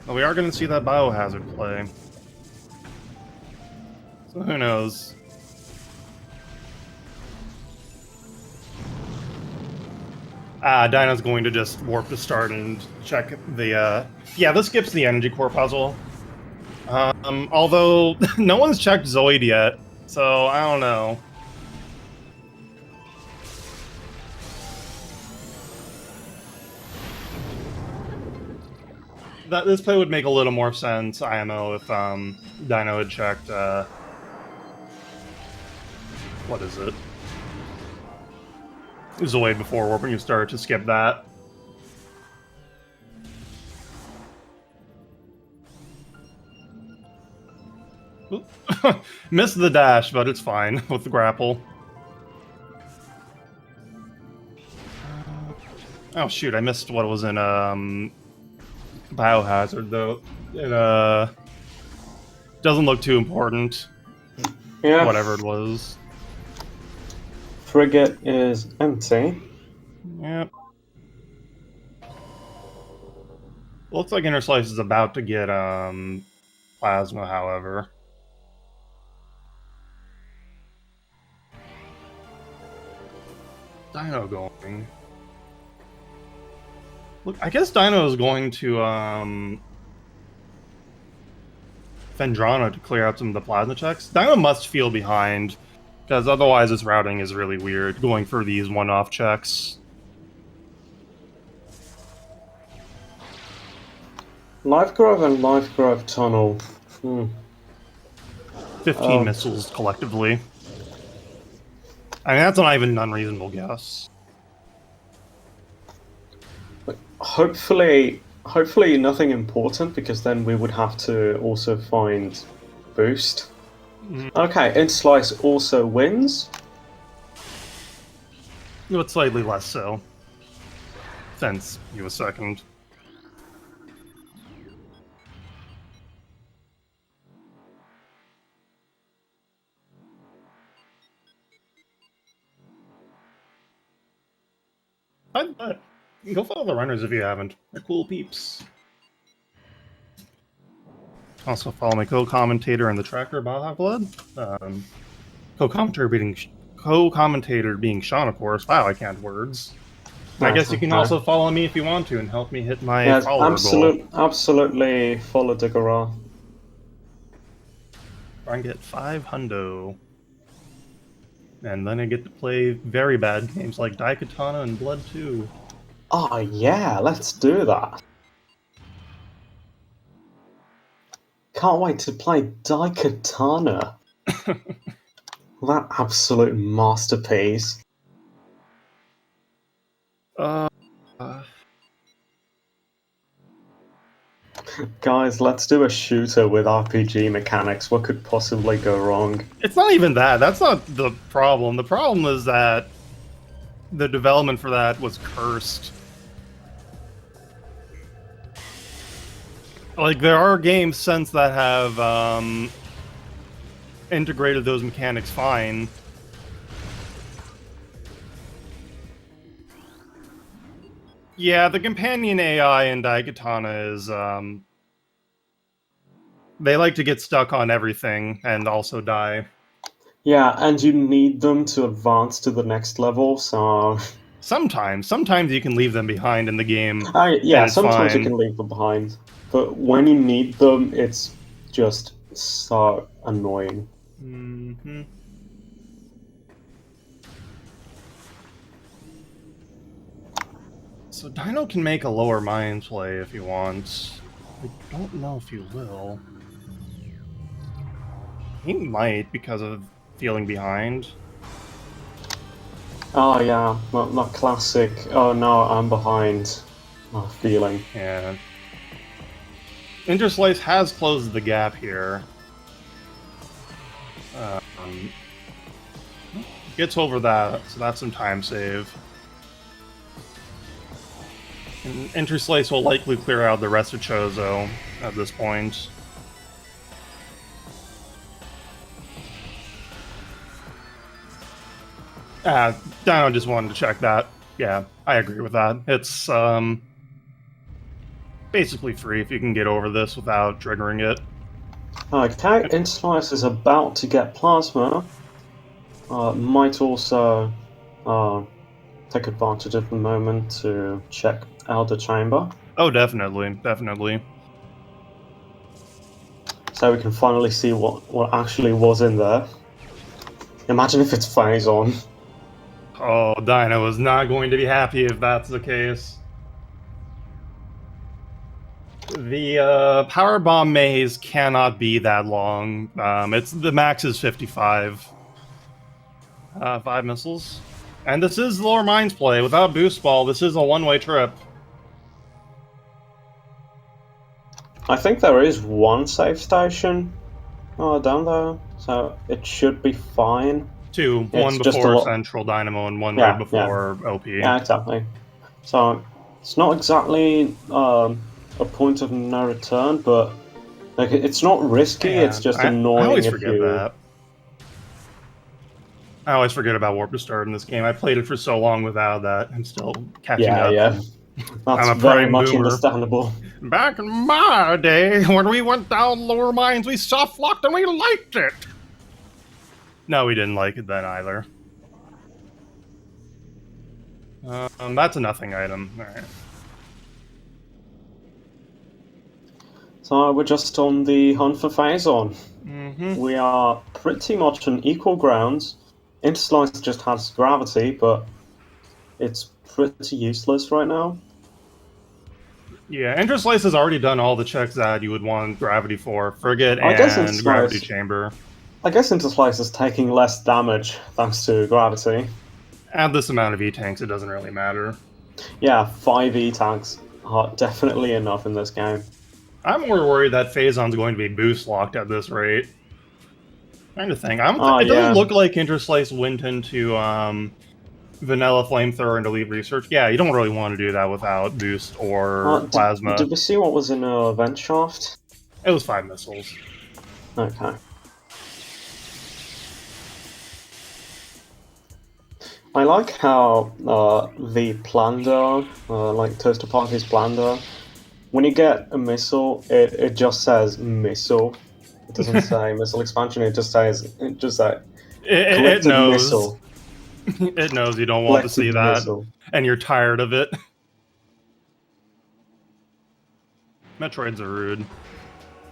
S1: Well, we are going to see that Biohazard play. So who knows? Dino's going to just warp to start and check the, yeah, this skips the energy core puzzle. Although, no one's checked Zoid yet, so I don't know. This play would make a little more sense, IMO, if Dino had checked, what is it? Zoid before warping you start to skip that. Missed the dash, but it's fine with the grapple. Oh shoot, I missed what was in Biohazard though. It doesn't look too important.
S2: Yeah.
S1: Whatever it was.
S2: Frigate is empty.
S1: Yep. Looks like Interslice is about to get plasma, however. Dino going. Look, I guess Dino is going to Fendrana to clear out some of the plasma checks. Dino must feel behind, because otherwise this routing is really weird, going for these one-off checks.
S2: Life Grove and Life Grove Tunnel.
S1: 15 missiles collectively. I mean, that's not even an unreasonable guess.
S2: Hopefully nothing important, because then we would have to also find boost. Okay, Interslice also wins.
S1: But slightly less so, since he was second. Go follow the runners if you haven't. They're cool peeps. Also follow my co-commentator and the tracker, Baja Blood. Co-commentator being Sean, of course. Wow, I can't words. I guess you can also follow me if you want to and help me hit my follower goal.
S2: Absolutely follow Digara.
S1: Try and get 5 hundo. And then I get to play very bad games like Daikatana and Blood 2.
S2: Oh yeah, let's do that. Can't wait to play Daikatana. That absolute masterpiece. Guys, let's do a shooter with RPG mechanics. What could possibly go wrong?
S1: It's not even that. That's not the problem. The problem is that the development for that was cursed. Like, there are games since that have integrated those mechanics fine. Yeah, the companion AI in Daikatana is, they like to get stuck on everything and also die.
S2: Yeah, and you need them to advance to the next level, so...
S1: Sometimes you can leave them behind in the game.
S2: Yeah, sometimes you can leave them behind. But when you need them, it's just so annoying.
S1: Mm-hmm. So Dino can make a lower mind play if he wants. I don't know if he will. He might because of feeling behind.
S2: Oh yeah, not classic. Oh no, I'm behind. Feeling.
S1: Yeah. Interslice has closed the gap here. Gets over that, so that's some time save. And Interslice will likely clear out the rest of Chozo at this point. Dino just wanted to check that. Yeah, I agree with that. It's basically free if you can get over this without triggering it.
S2: Okay, Interslice is about to get Plasma. Might also take advantage of the moment to check Elder Chamber.
S1: Oh, definitely, definitely.
S2: So we can finally see what actually was in there. Imagine if it's Phase On.
S1: Oh, Dino is not going to be happy if that's the case. The power bomb maze cannot be that long. It's the max is 55. 5 missiles, and this is Lower Mines play without boost ball. This is a one-way trip.
S2: I think there is one save station down there, so it should be fine.
S1: Two, one before Central Dynamo and one right before OP.
S2: Yeah, exactly. So it's not exactly a point of no return, but like it's not risky. Yeah, it's just annoying.
S1: I always forget that. I always forget about Warp to Start in this game. I played it for so long without that. I'm still catching up.
S2: Yeah. That's very much understandable.
S1: Back in my day, when we went down Lower Mines, we soft-locked and we liked it! No, we didn't like it then either. That's a nothing item. Alright.
S2: So we're just on the hunt for Phase On.
S1: Mm-hmm.
S2: We are pretty much on equal grounds. Interslice just has gravity, but it's pretty useless right now.
S1: Yeah, Interslice has already done all the checks that you would want gravity for. Frigate and gravity chamber.
S2: I guess Interslice is taking less damage thanks to gravity.
S1: At this amount of E-tanks, it doesn't really matter.
S2: Yeah, 5 E-tanks are definitely enough in this game.
S1: I'm more worried that Phazon's going to be boost locked at this rate. Trying to think. It doesn't look like Interslice went into Vanilla Flamethrower and Elite Research. Yeah, you don't really want to do that without boost or plasma.
S2: Did we see what was in a vent shaft?
S1: It was 5 missiles.
S2: Okay. I like how the Plunder, like Toaster Party's Plunder, when you get a missile, it just says missile. It doesn't say missile expansion. It just says
S1: it knows.
S2: Missile.
S1: It knows you don't want to see that, and you're tired of it. Metroids are rude.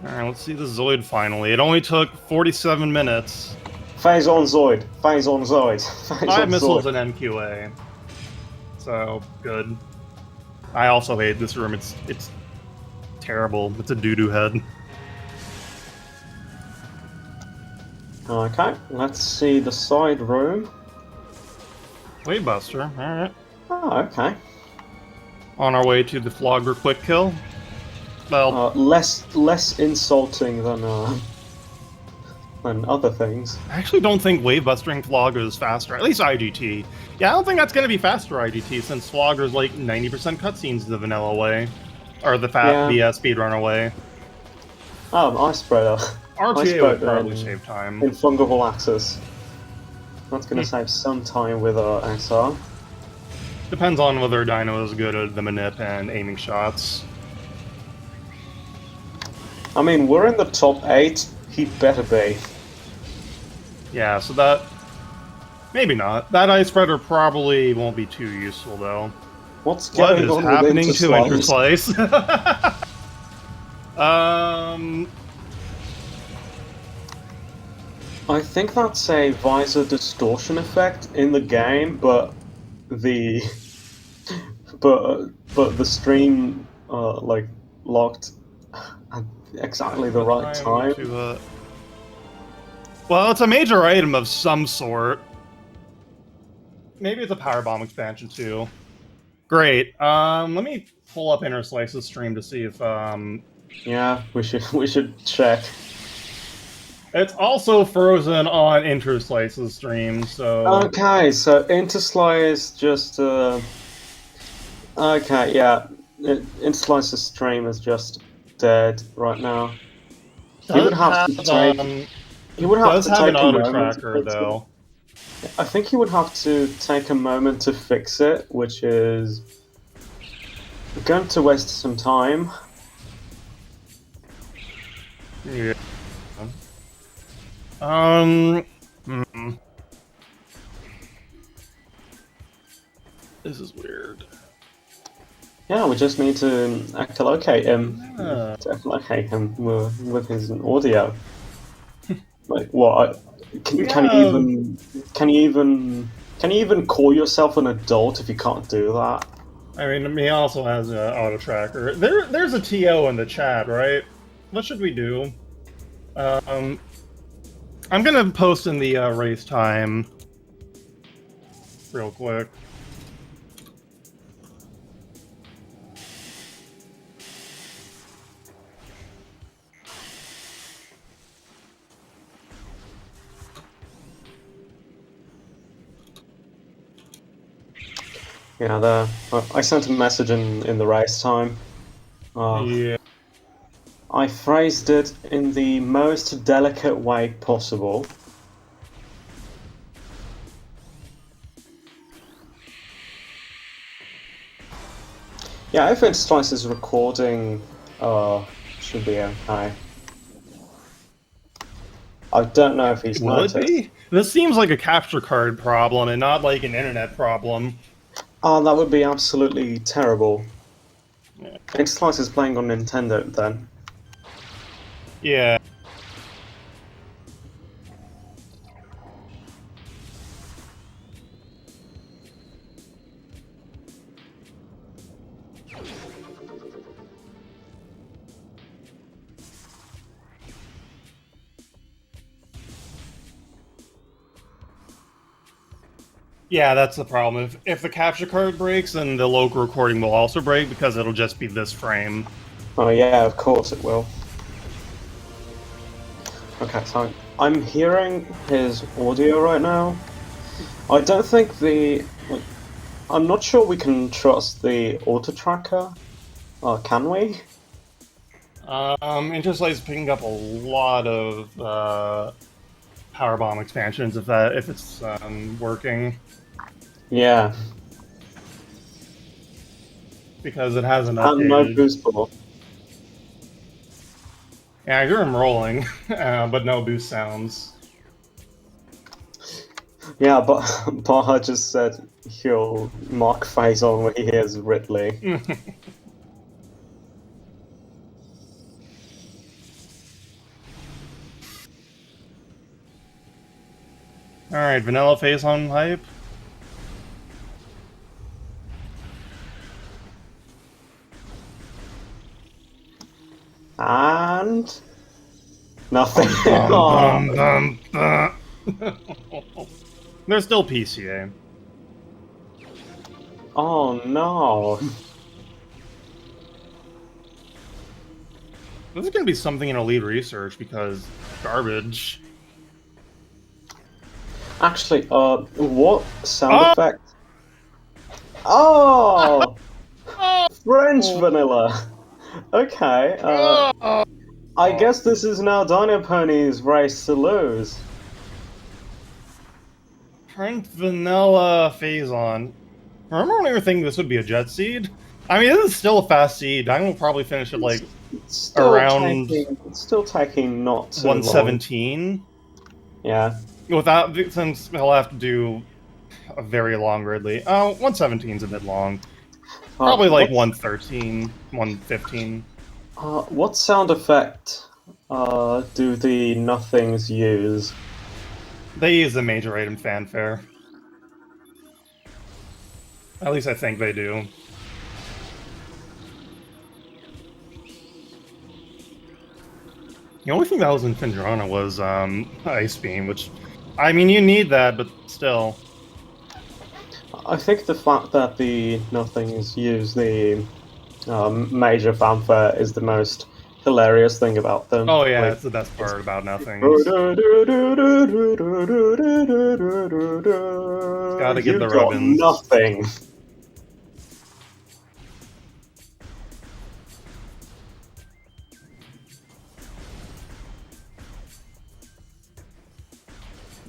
S1: Alright, let's see the Zoid finally. It only took 47 minutes.
S2: Phase on Zoid. Phase on Zoid.
S1: 5 missiles and MQA. So, good. I also hate this room. It's terrible. It's a doo-doo head.
S2: Okay, let's see the side room.
S1: Wavebuster, alright.
S2: Oh, okay.
S1: On our way to the Flogger quick kill. Well,
S2: less insulting than other things.
S1: I actually don't think Wavebustering Flogger is faster, at least IGT. Yeah, I don't think that's going to be faster IGT, since Flogger's like 90% cutscenes the vanilla way. Or the speedrunner way.
S2: Ice Spreader.
S1: RTA would probably save time.
S2: In Fungible Axis. That's going to save some time with XR.
S1: Depends on whether Dino is good at the manip and aiming shots.
S2: I mean, we're in the top 8. He better be.
S1: Yeah, so that... Maybe not. That Ice Spreader probably won't be too useful, though.
S2: What is happening
S1: to Interslice?
S2: I think that's a visor distortion effect in the game, but the stream like locked at exactly the right time.
S1: Well, it's a major item of some sort. Maybe it's a power bomb expansion too. Great. Let me pull up Interslice's stream to see if
S2: Yeah, we should check.
S1: It's also frozen on Interslice's stream, so
S2: Okay, so Interslice just okay, yeah. Interslice's stream is just dead right now. He would
S1: does
S2: have
S1: have
S2: to take. He would have
S1: does
S2: to
S1: have an
S2: take a
S1: auto
S2: moment to
S1: tracker
S2: fix it.
S1: though.
S2: I think he would have to take a moment to fix it, which is going to waste some time.
S1: Yeah. Hmm. This is weird.
S2: Yeah, we just need to echolocate him.
S1: Yeah.
S2: To echolocate him with his audio. Like what? Can you
S1: Yeah.
S2: even can you even can you even call yourself an adult if you can't do that?
S1: I mean, he also has an auto tracker. There's a TO in the chat, right? What should we do? Um, I'm gonna post in the race time real quick.
S2: Yeah, I sent a message in the race time.
S1: Yeah.
S2: I phrased it in the most delicate way possible. Yeah, if Interslice's recording, should be okay. I don't know if he's
S1: Will it
S2: noticed.
S1: be? This seems like a capture card problem and not like an internet problem.
S2: Oh, that would be absolutely terrible.
S1: Yeah.
S2: Interslice is playing on Nintendo then.
S1: Yeah. Yeah, that's the problem. If the capture card breaks, then the local recording will also break because it'll just be this frame.
S2: Oh yeah, of course it will. Okay, so I'm hearing his audio right now. I don't think I'm not sure we can trust the auto tracker. Can we?
S1: Interslice is picking up a lot of powerbomb expansions if it's working
S2: Yeah.
S1: because it hasn't
S2: And no
S1: updated.
S2: boost ball.
S1: Yeah, I hear him rolling, but no boost sounds.
S2: Yeah, but Baha just said he'll mark phase on when he hears Ridley.
S1: All right, vanilla face on hype.
S2: And nothing.
S1: Bum, bum, bum, They're still PCA.
S2: Oh no.
S1: This is gonna be something in Elite Research because garbage.
S2: Actually, what sound effect? Oh! French vanilla! Okay, I guess this is now Dinopony's race to lose.
S1: French vanilla phase on. Remember when we were thinking this would be a jet seed? I mean, this is still a fast seed. I'm gonna probably finish it like around
S2: It's still taking not too
S1: 117.
S2: long. Yeah.
S1: Without, since he'll have to do a very long Ridley. 117's a bit long. Probably like 113, 115.
S2: What sound effect do the nothings use?
S1: They use the major item fanfare. At least I think they do. The only thing that was in Findrana was Ice Beam, which, I mean, you need that, but still.
S2: I think the fact that the nothings use the major fanfare is the most hilarious thing about them.
S1: Oh yeah,
S2: Like,
S1: that's the best part about nothing. Gotta get
S2: you
S1: the
S2: got
S1: ribbons.
S2: nothing.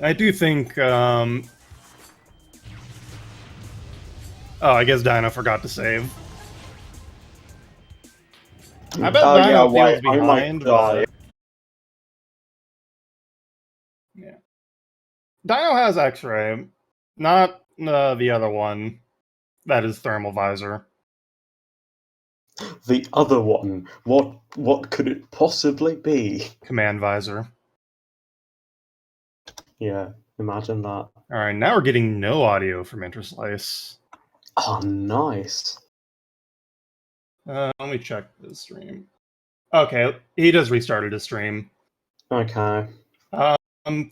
S1: I do think. Oh, I guess Dino forgot to save. I bet
S2: Oh yeah,
S1: Dino
S2: wait,
S1: feels
S2: I might
S1: behind,
S2: die.
S1: but yeah, Dino has X-ray, not the other one. That is thermal visor.
S2: The other one, what could it possibly be?
S1: Command visor.
S2: Yeah, imagine that.
S1: All right, now we're getting no audio from Interslice.
S2: Oh, nice.
S1: Let me check the stream. Okay, he just restarted his stream.
S2: Okay.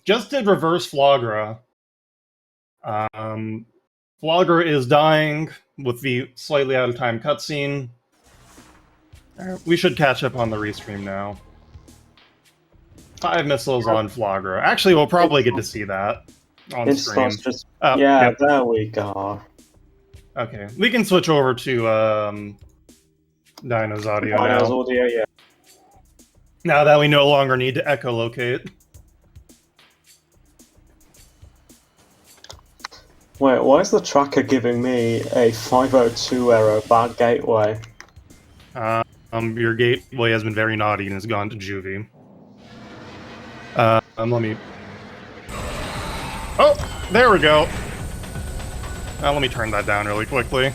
S1: Just did reverse Flagra. Flagra is dying with the slightly out of time cutscene. We should catch up on the restream now. 5 missiles on Flagra. Actually, we'll probably get to see that on
S2: It
S1: stream.
S2: starts just
S1: Oh,
S2: yeah,
S1: yep.
S2: there we go.
S1: Okay, we can switch over to Dino's audio
S2: Dino's
S1: now.
S2: audio, yeah.
S1: Now that we no longer need to echolocate.
S2: Wait, why is the tracker giving me a 502 error, bad gateway?
S1: Your gateway has been very naughty and has gone to juvie. Let me... Oh, there we go. Let me turn that down really quickly.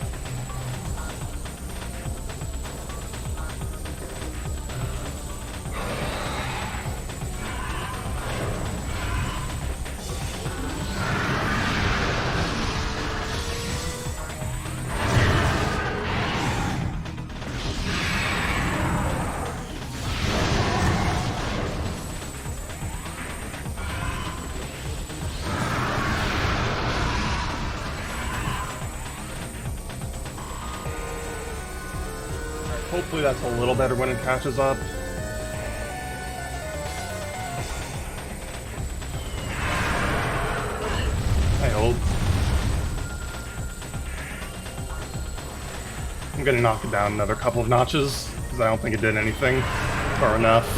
S1: Hopefully that's a little better when it catches up. I hope. I'm gonna knock it down another couple of notches, because I don't think it did anything far enough.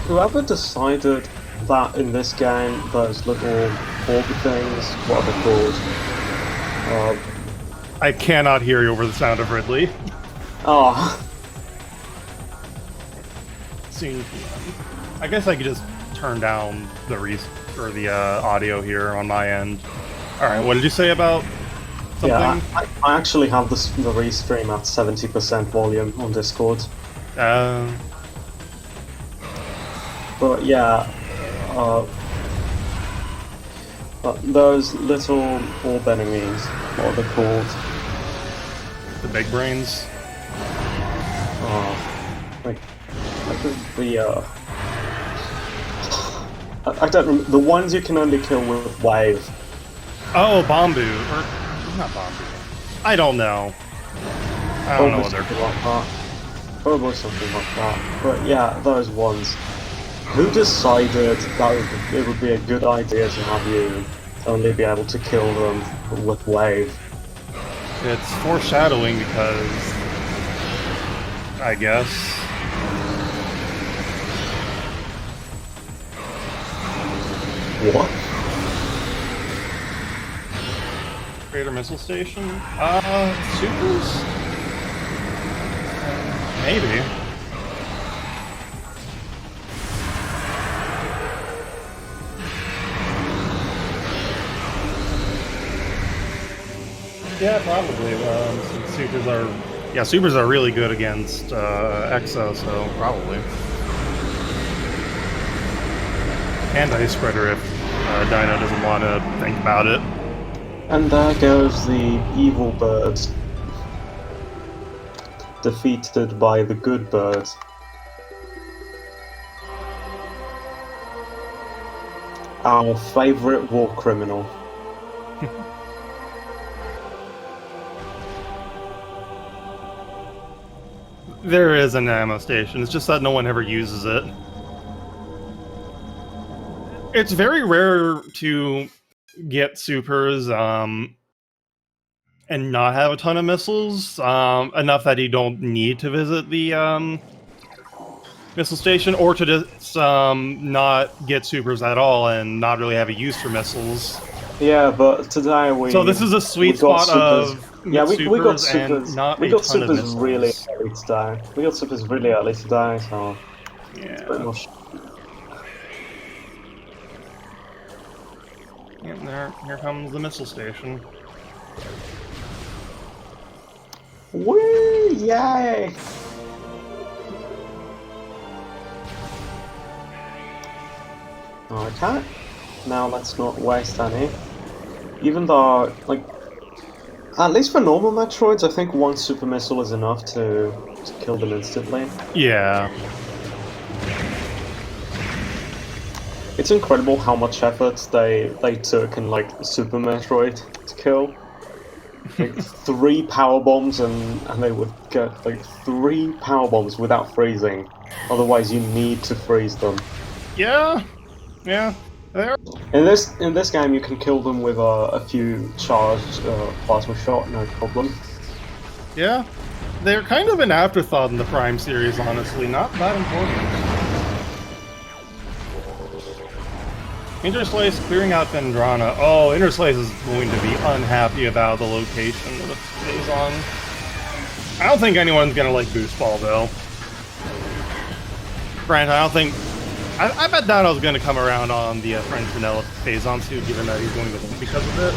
S2: Whoever decided that in this game, those little orb things, what are they called?
S1: I cannot hear you over the sound of Ridley.
S2: Oh.
S1: I guess I could just turn down the audio here on my end. All right, what did you say about something?
S2: Yeah, I actually have the restream at 70% volume on Discord. But yeah, those little orb enemies, what are they called?
S1: The big brains.
S2: I don't remember. The ones you can only kill with wave.
S1: Oh, Bombu. Or, not Bombu. I don't know. I don't know what they're called.
S2: Like that. Probably something like that. But yeah, those ones. Who decided that it would be a good idea to have you only be able to kill them with wave?
S1: It's foreshadowing because... I guess...
S2: What?
S1: Crater Missile Station? Supers? Maybe. Yeah, probably. Supers are... Yeah, supers are really good against Exo, so probably. And Ice Spreader if Dino doesn't want to think about it.
S2: And there goes the evil bird, defeated by the good bird. Our favourite war criminal.
S1: There is an ammo station, it's just that no one ever uses it. It's very rare to get supers, and not have a ton of missiles, enough that you don't need to visit the, missile station, or to just, not get supers at all and not really have a use for missiles.
S2: Yeah, but today we.
S1: So this is a sweet spot of
S2: Yeah, we got
S1: supers
S2: supers.
S1: and not
S2: We
S1: a
S2: got
S1: ton of
S2: supers
S1: missiles.
S2: really early today. We got supers really early today, so it's pretty
S1: Yeah.
S2: much.
S1: Yep, here comes the missile station.
S2: Woo! Yay! Okay. Now let's not waste any. Even though, like, at least for normal Metroids, I think one super missile is enough to kill them instantly.
S1: Yeah.
S2: It's incredible how much effort they took in, like, Super Metroid to kill. Like, 3 power bombs and they would get, like, 3 power bombs without freezing. Otherwise you need to freeze them.
S1: Yeah. Yeah. There.
S2: In this game, you can kill them with a few charged plasma shot, no problem.
S1: Yeah. They're kind of an afterthought in the Prime series, honestly. Not that important. Interslice clearing out Vendrana. Oh, Interslice is going to be unhappy about the location of the Phazon. I don't think anyone's gonna like Boost Ball, though. Granted, I don't think... I bet Dino's going to come around on the French Vanilla Phazon suit, given that he's going to win because of it.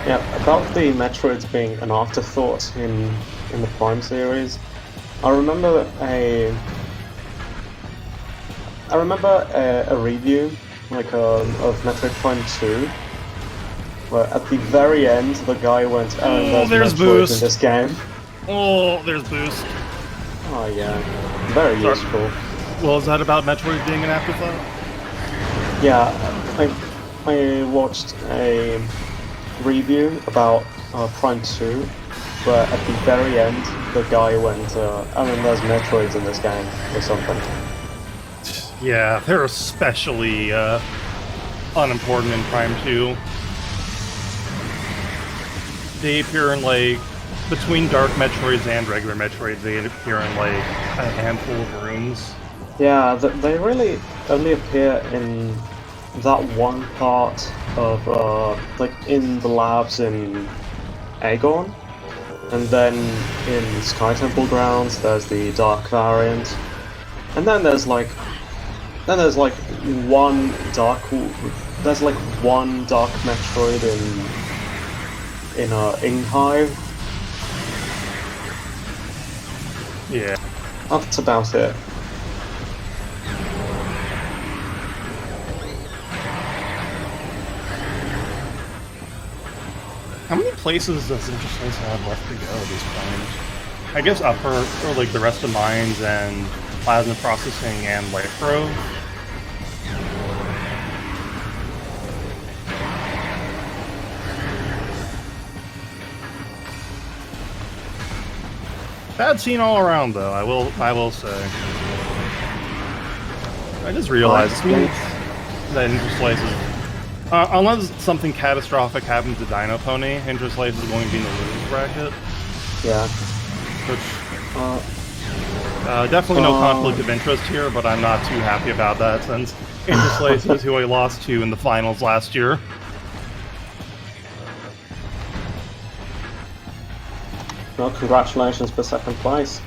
S2: Yeah, about the Metroids being an afterthought in the Prime series, I remember a review of Metroid Prime 2, where at the very end the guy went, "Oh, there's Metroid
S1: Boost
S2: in this game."
S1: Oh, there's Boost.
S2: Oh yeah, very useful.
S1: Well, is that about Metroid being an afterthought?
S2: Yeah, I watched a review about Prime 2, where at the very end the guy went, there's Metroids in this game, or something.
S1: Yeah, they're especially unimportant in Prime 2. They appear in, like, between Dark Metroids and regular Metroids, they appear in, like, a handful of rooms.
S2: Yeah, they really only appear in that one part of, like, in the labs in Aegon, and then in Sky Temple grounds there's the Dark variant, and then there's like one dark Metroid in Inghive.
S1: Yeah.
S2: That's about it.
S1: How many places does Interslice have left to go at this point? I guess upper, or like the rest of mines and plasma processing and light pro. Bad scene all around, though. I will say. I just realized this means that Interslice is, unless something catastrophic happens to Dinopony, Interslice is going to be in the losers bracket.
S2: Yeah.
S1: Which, definitely no conflict of interest here, but I'm not too happy about that since Interslice is who I lost to in the finals last year.
S2: Well, congratulations for second place.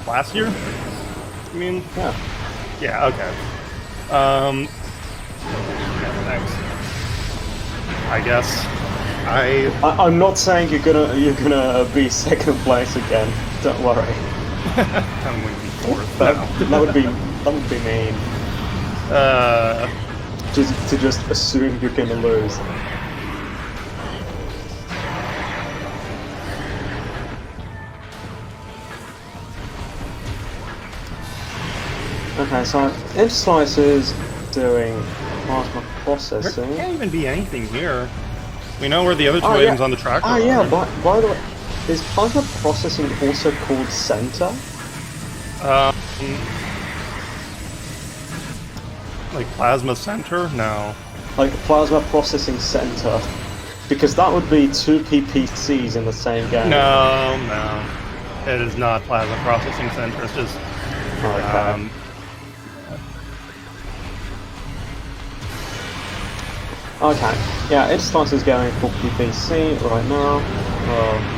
S1: Last year? I mean,
S2: Yeah.
S1: yeah, okay. Yeah, thanks. I guess
S2: I'm not saying you're gonna be second place again. Don't worry.
S1: I'm going to be fourth
S2: That
S1: now.
S2: would be mean. To just assume you're gonna lose. Okay, so Interslice is doing plasma
S1: There
S2: processing.
S1: can't even be anything here. We know where the other two
S2: Oh,
S1: items
S2: yeah.
S1: on the tracker
S2: Ah,
S1: are.
S2: yeah, by the way, is plasma processing also called center?
S1: Like Plasma Center? No.
S2: Like the plasma processing center? Because that would be two PPCs in the same game.
S1: No, no. It is not Plasma Processing Center. It's just
S2: Okay. Okay. Yeah, Interslice is going for PPC right now.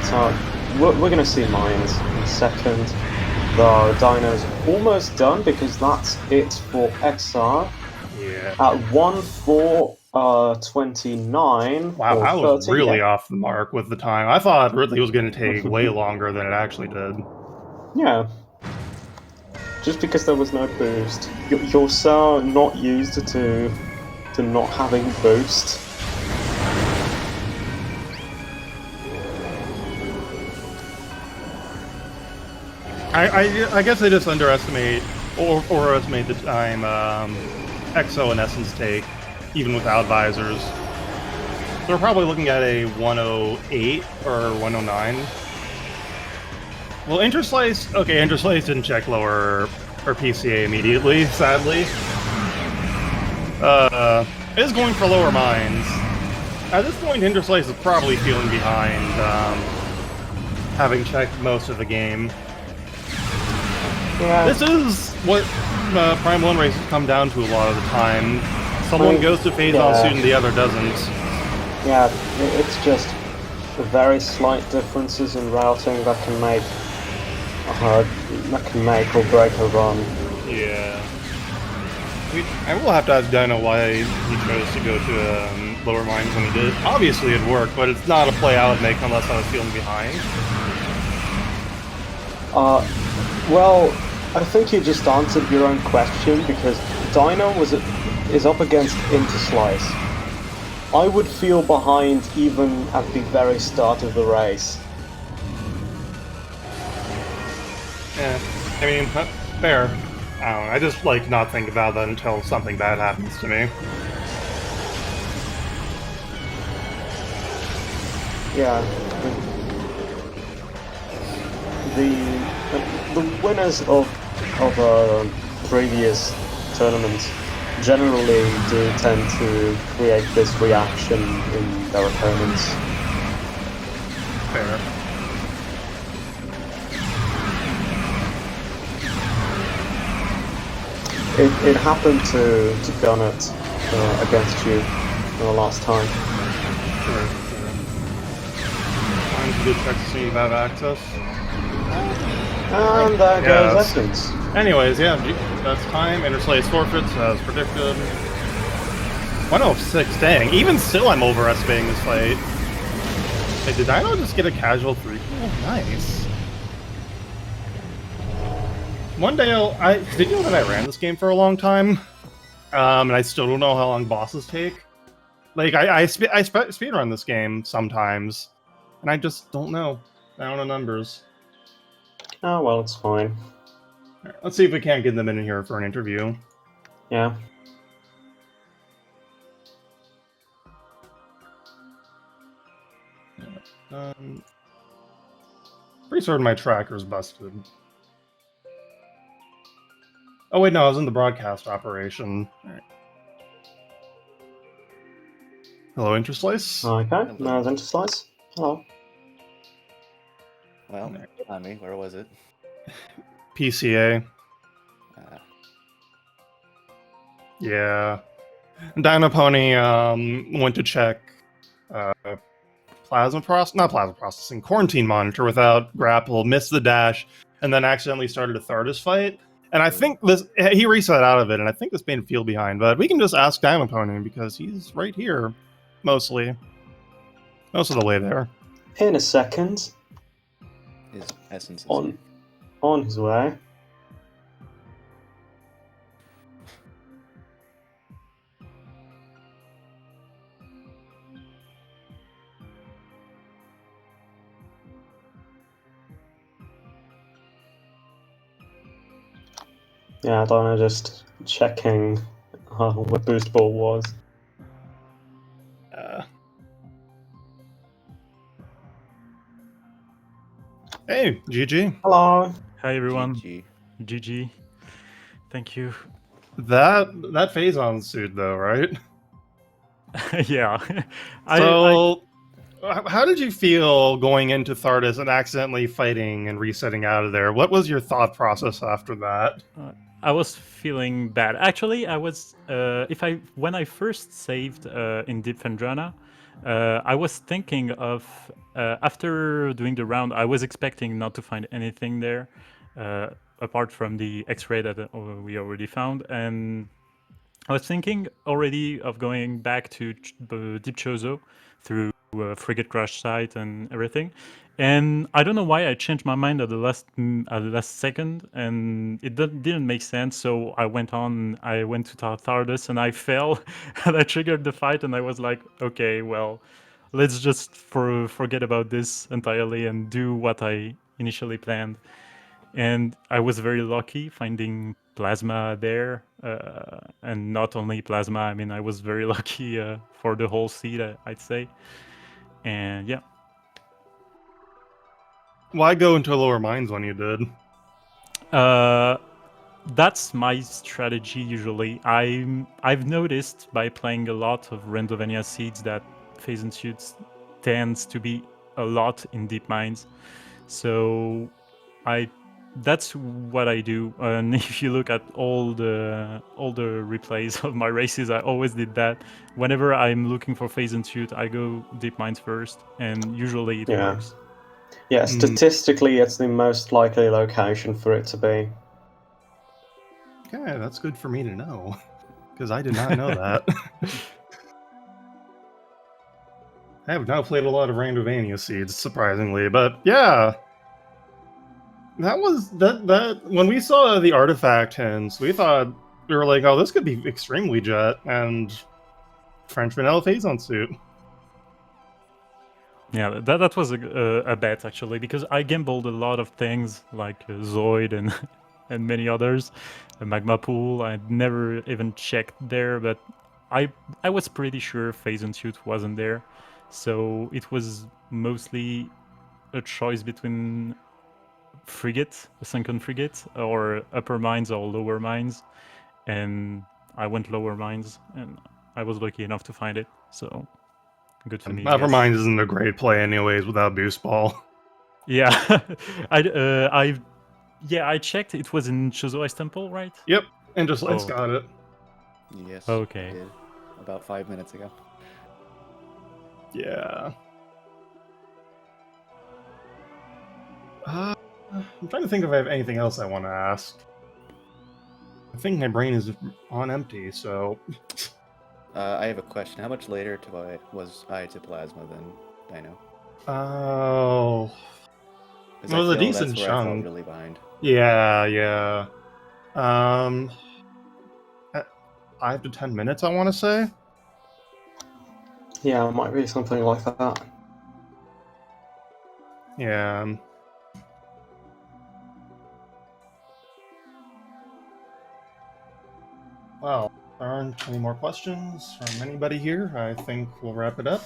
S2: So we're going to see mines in a second. The Dino's almost done because that's it for XR.
S1: Yeah.
S2: At 1:4:29
S1: Wow,
S2: or
S1: I was
S2: 30.
S1: really
S2: Yeah.
S1: off the mark with the time. I thought Ridley was going to take way longer than it actually did.
S2: Yeah. Just because there was no boost. You're so not used to not having boost.
S1: I guess I just underestimate or overestimate the time Exo and Essence take, even without visors. So we're probably looking at a 108 or 109. Well, Interslice... Okay, Interslice didn't check lower or PCA immediately, sadly. Is going for lower mines. At this point, Interslice is probably feeling behind, having checked most of the game.
S2: Yeah.
S1: This is what Prime 1 races come down to a lot of the time. Someone goes to phase on suit and the other doesn't.
S2: Yeah, it's just very slight differences in routing that can make or break a run.
S1: Yeah. I will have to ask Dino why he chose to go to lower mines when he did. Obviously it worked, but it's not a play I would make unless I was feeling behind.
S2: Well, I think you just answered your own question because Dino is up against Interslice. I would feel behind even at the very start of the race.
S1: Yeah, I mean, fair. I don't know, I just like not think about that until something bad happens to me.
S2: Yeah. The winners of previous tournaments generally do tend to create this reaction in their opponents.
S1: Fair.
S2: It happened to Gunnet against you last time.
S1: Sure. Mine's a good check to see if I have access.
S2: And there goes Essence.
S1: Anyways, yeah, that's time. Interslice forfeits as predicted. 106, dang. Even still, I'm overestimating this fight. Hey, did Dino just get a casual 3-kill? Oh, nice. One day, did you know that I ran this game for a long time? And I still don't know how long bosses take. Like, I speedrun this game sometimes, and I just don't know. I don't know numbers.
S2: Oh, well, it's fine.
S1: Right, let's see if we can't get them in here for an interview.
S2: Yeah.
S1: Pretty certain my tracker's busted. Oh wait, no, I was in the broadcast operation. All right. Hello, Interslice.
S2: Okay, now it's Interslice. Hello.
S3: Well, on me, where was it?
S1: PCA. Yeah. Dinopony went to check not plasma processing, quarantine monitor without grapple, missed the dash, and then accidentally started a Thardus fight. And I think he reset out of it, and I think this made him feel behind. But we can just ask Dinopony because he's right here, mostly. Most of the way there.
S2: In a second.
S3: His Essence is
S2: on his way. Yeah, I don't know, just checking what boost ball was.
S1: Hey, GG.
S2: Hello.
S4: Hi everyone.
S3: GG.
S4: GG. Thank you.
S1: That Phazon suit though, right?
S4: Yeah.
S1: So, how did you feel going into Thardis and accidentally fighting and resetting out of there? What was your thought process after that?
S4: I was feeling bad. Actually, I was when I first saved in Deep Fendrana, I was thinking of after doing the round, I was expecting not to find anything there apart from the X-ray that we already found, and I was thinking already of going back to Deep Chozo through Frigate Crash site and everything, and I don't know why I changed my mind at the last second, and it didn't make sense. So I went on. I went to Thardus and I fell, and I triggered the fight, and I was like, okay, well, let's just forget about this entirely and do what I initially planned. And I was very lucky finding plasma there, and not only plasma. I mean, I was very lucky for the whole seed, I'd say. And yeah,
S1: Why go into lower mines when you did?
S4: that's my strategy usually. I've noticed by playing a lot of Randovania seeds that phase and shoots tends to be a lot in deep mines. So that's what I do. And if you look at all the replays of my races, I always did that. Whenever I'm looking for phase and shoot, I go deep mines first, and usually it
S2: Yeah.
S4: works.
S2: Yeah, statistically, it's the most likely location for it to be.
S1: Okay, that's good for me to know, because I did not know that. I have now played a lot of Randovania seeds, surprisingly, but yeah, that was that. When we saw the artifact hints, we thought we were like, "Oh, this could be extremely jet," and French vanilla Phazon suit.
S4: Yeah, that was a bet actually, because I gambled a lot of things like Zoid and and many others, Magma Pool. I never even checked there, but I was pretty sure Phase and Shoot wasn't there, so it was mostly a choice between frigate, a sunken frigate, or upper mines or lower mines, and I went lower mines, and I was lucky enough to find it. So good for me, I guess.
S1: Nevermind isn't a great play, anyways, without boost ball.
S4: Yeah, I checked. It was in Chozo Temple, right?
S1: Yep, Interslice
S4: Oh.
S1: got it.
S3: Yes.
S4: Okay.
S3: I did. About 5 minutes ago.
S1: Yeah. I'm trying to think if I have anything else I want to ask. I think my brain is on empty, so...
S3: I have a question. How much later was I to plasma than Dino?
S1: Oh...
S3: Because
S1: It was
S3: I
S1: a
S3: feel
S1: decent
S3: that's where I fell
S1: chunk.
S3: really behind.
S1: Yeah. 5 to 10 minutes, I want to say?
S2: Yeah, it might be something like that.
S1: Yeah. Well, there aren't any more questions from anybody here. I think we'll wrap it up.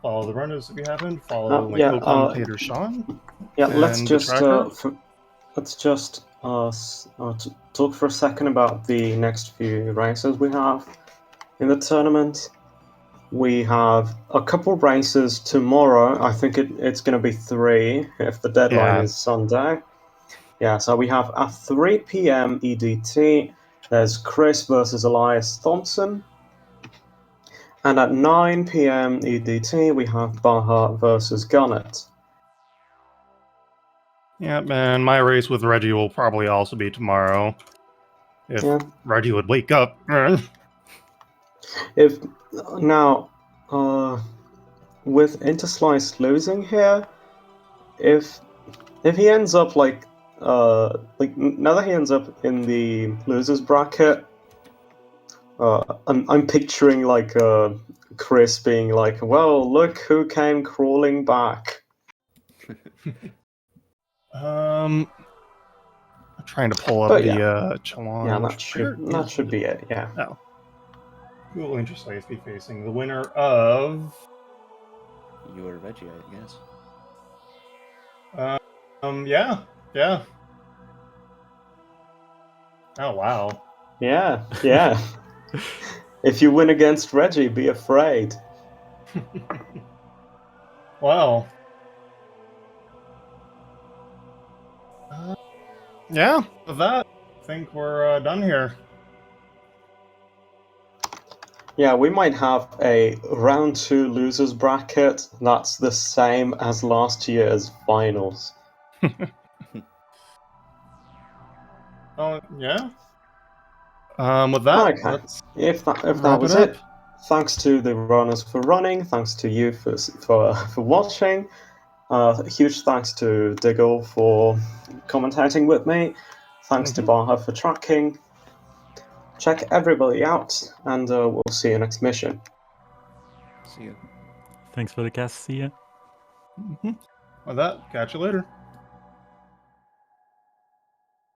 S1: Follow the runners if you haven't. Follow my
S2: Yeah,
S1: co-commentator Sean.
S2: Yeah,
S1: And
S2: let's
S1: the
S2: just
S1: tracker.
S2: talk for a second about the next few races we have in the tournament. We have a couple races tomorrow. I think it's going to be 3 if the deadline
S1: Yeah.
S2: is Sunday. Yeah, so we have at 3 p.m. EDT, there's Chris versus Elias Thompson. And at 9 p.m. EDT, we have Baha versus Gunnett.
S1: Yeah, man, my race with Reggie will probably also be tomorrow. If Reggie would wake up.
S2: If now, with Interslice losing here, if he ends up now that he ends up in the losers bracket, I'm picturing Chris being like, "Well, look who came crawling back."
S1: I'm Trying to pull up
S2: But
S1: the
S2: yeah.
S1: challenge.
S2: Yeah,
S1: Where
S2: that
S1: is
S2: should
S1: the-
S2: be it. Yeah.
S1: Oh. Who will Interslice be facing? The winner of...
S3: You or Reggie, I guess.
S1: Yeah. Oh, wow.
S2: Yeah. If you win against Reggie, be afraid.
S1: Wow. Yeah, with that, I think we're done here.
S2: Yeah, we might have a round 2 losers bracket that's the same as last year's finals.
S1: Oh, yeah. With that,
S2: Okay.
S1: let's
S2: If that
S1: wrap
S2: was
S1: it up.
S2: it, thanks to the runners for running. Thanks to you for watching. Huge thanks to Diggle for commentating with me. Thanks to Baha for tracking. Check everybody out, and we'll see you next mission.
S3: See you.
S4: Thanks for the cast. See ya.
S1: With that, catch you later.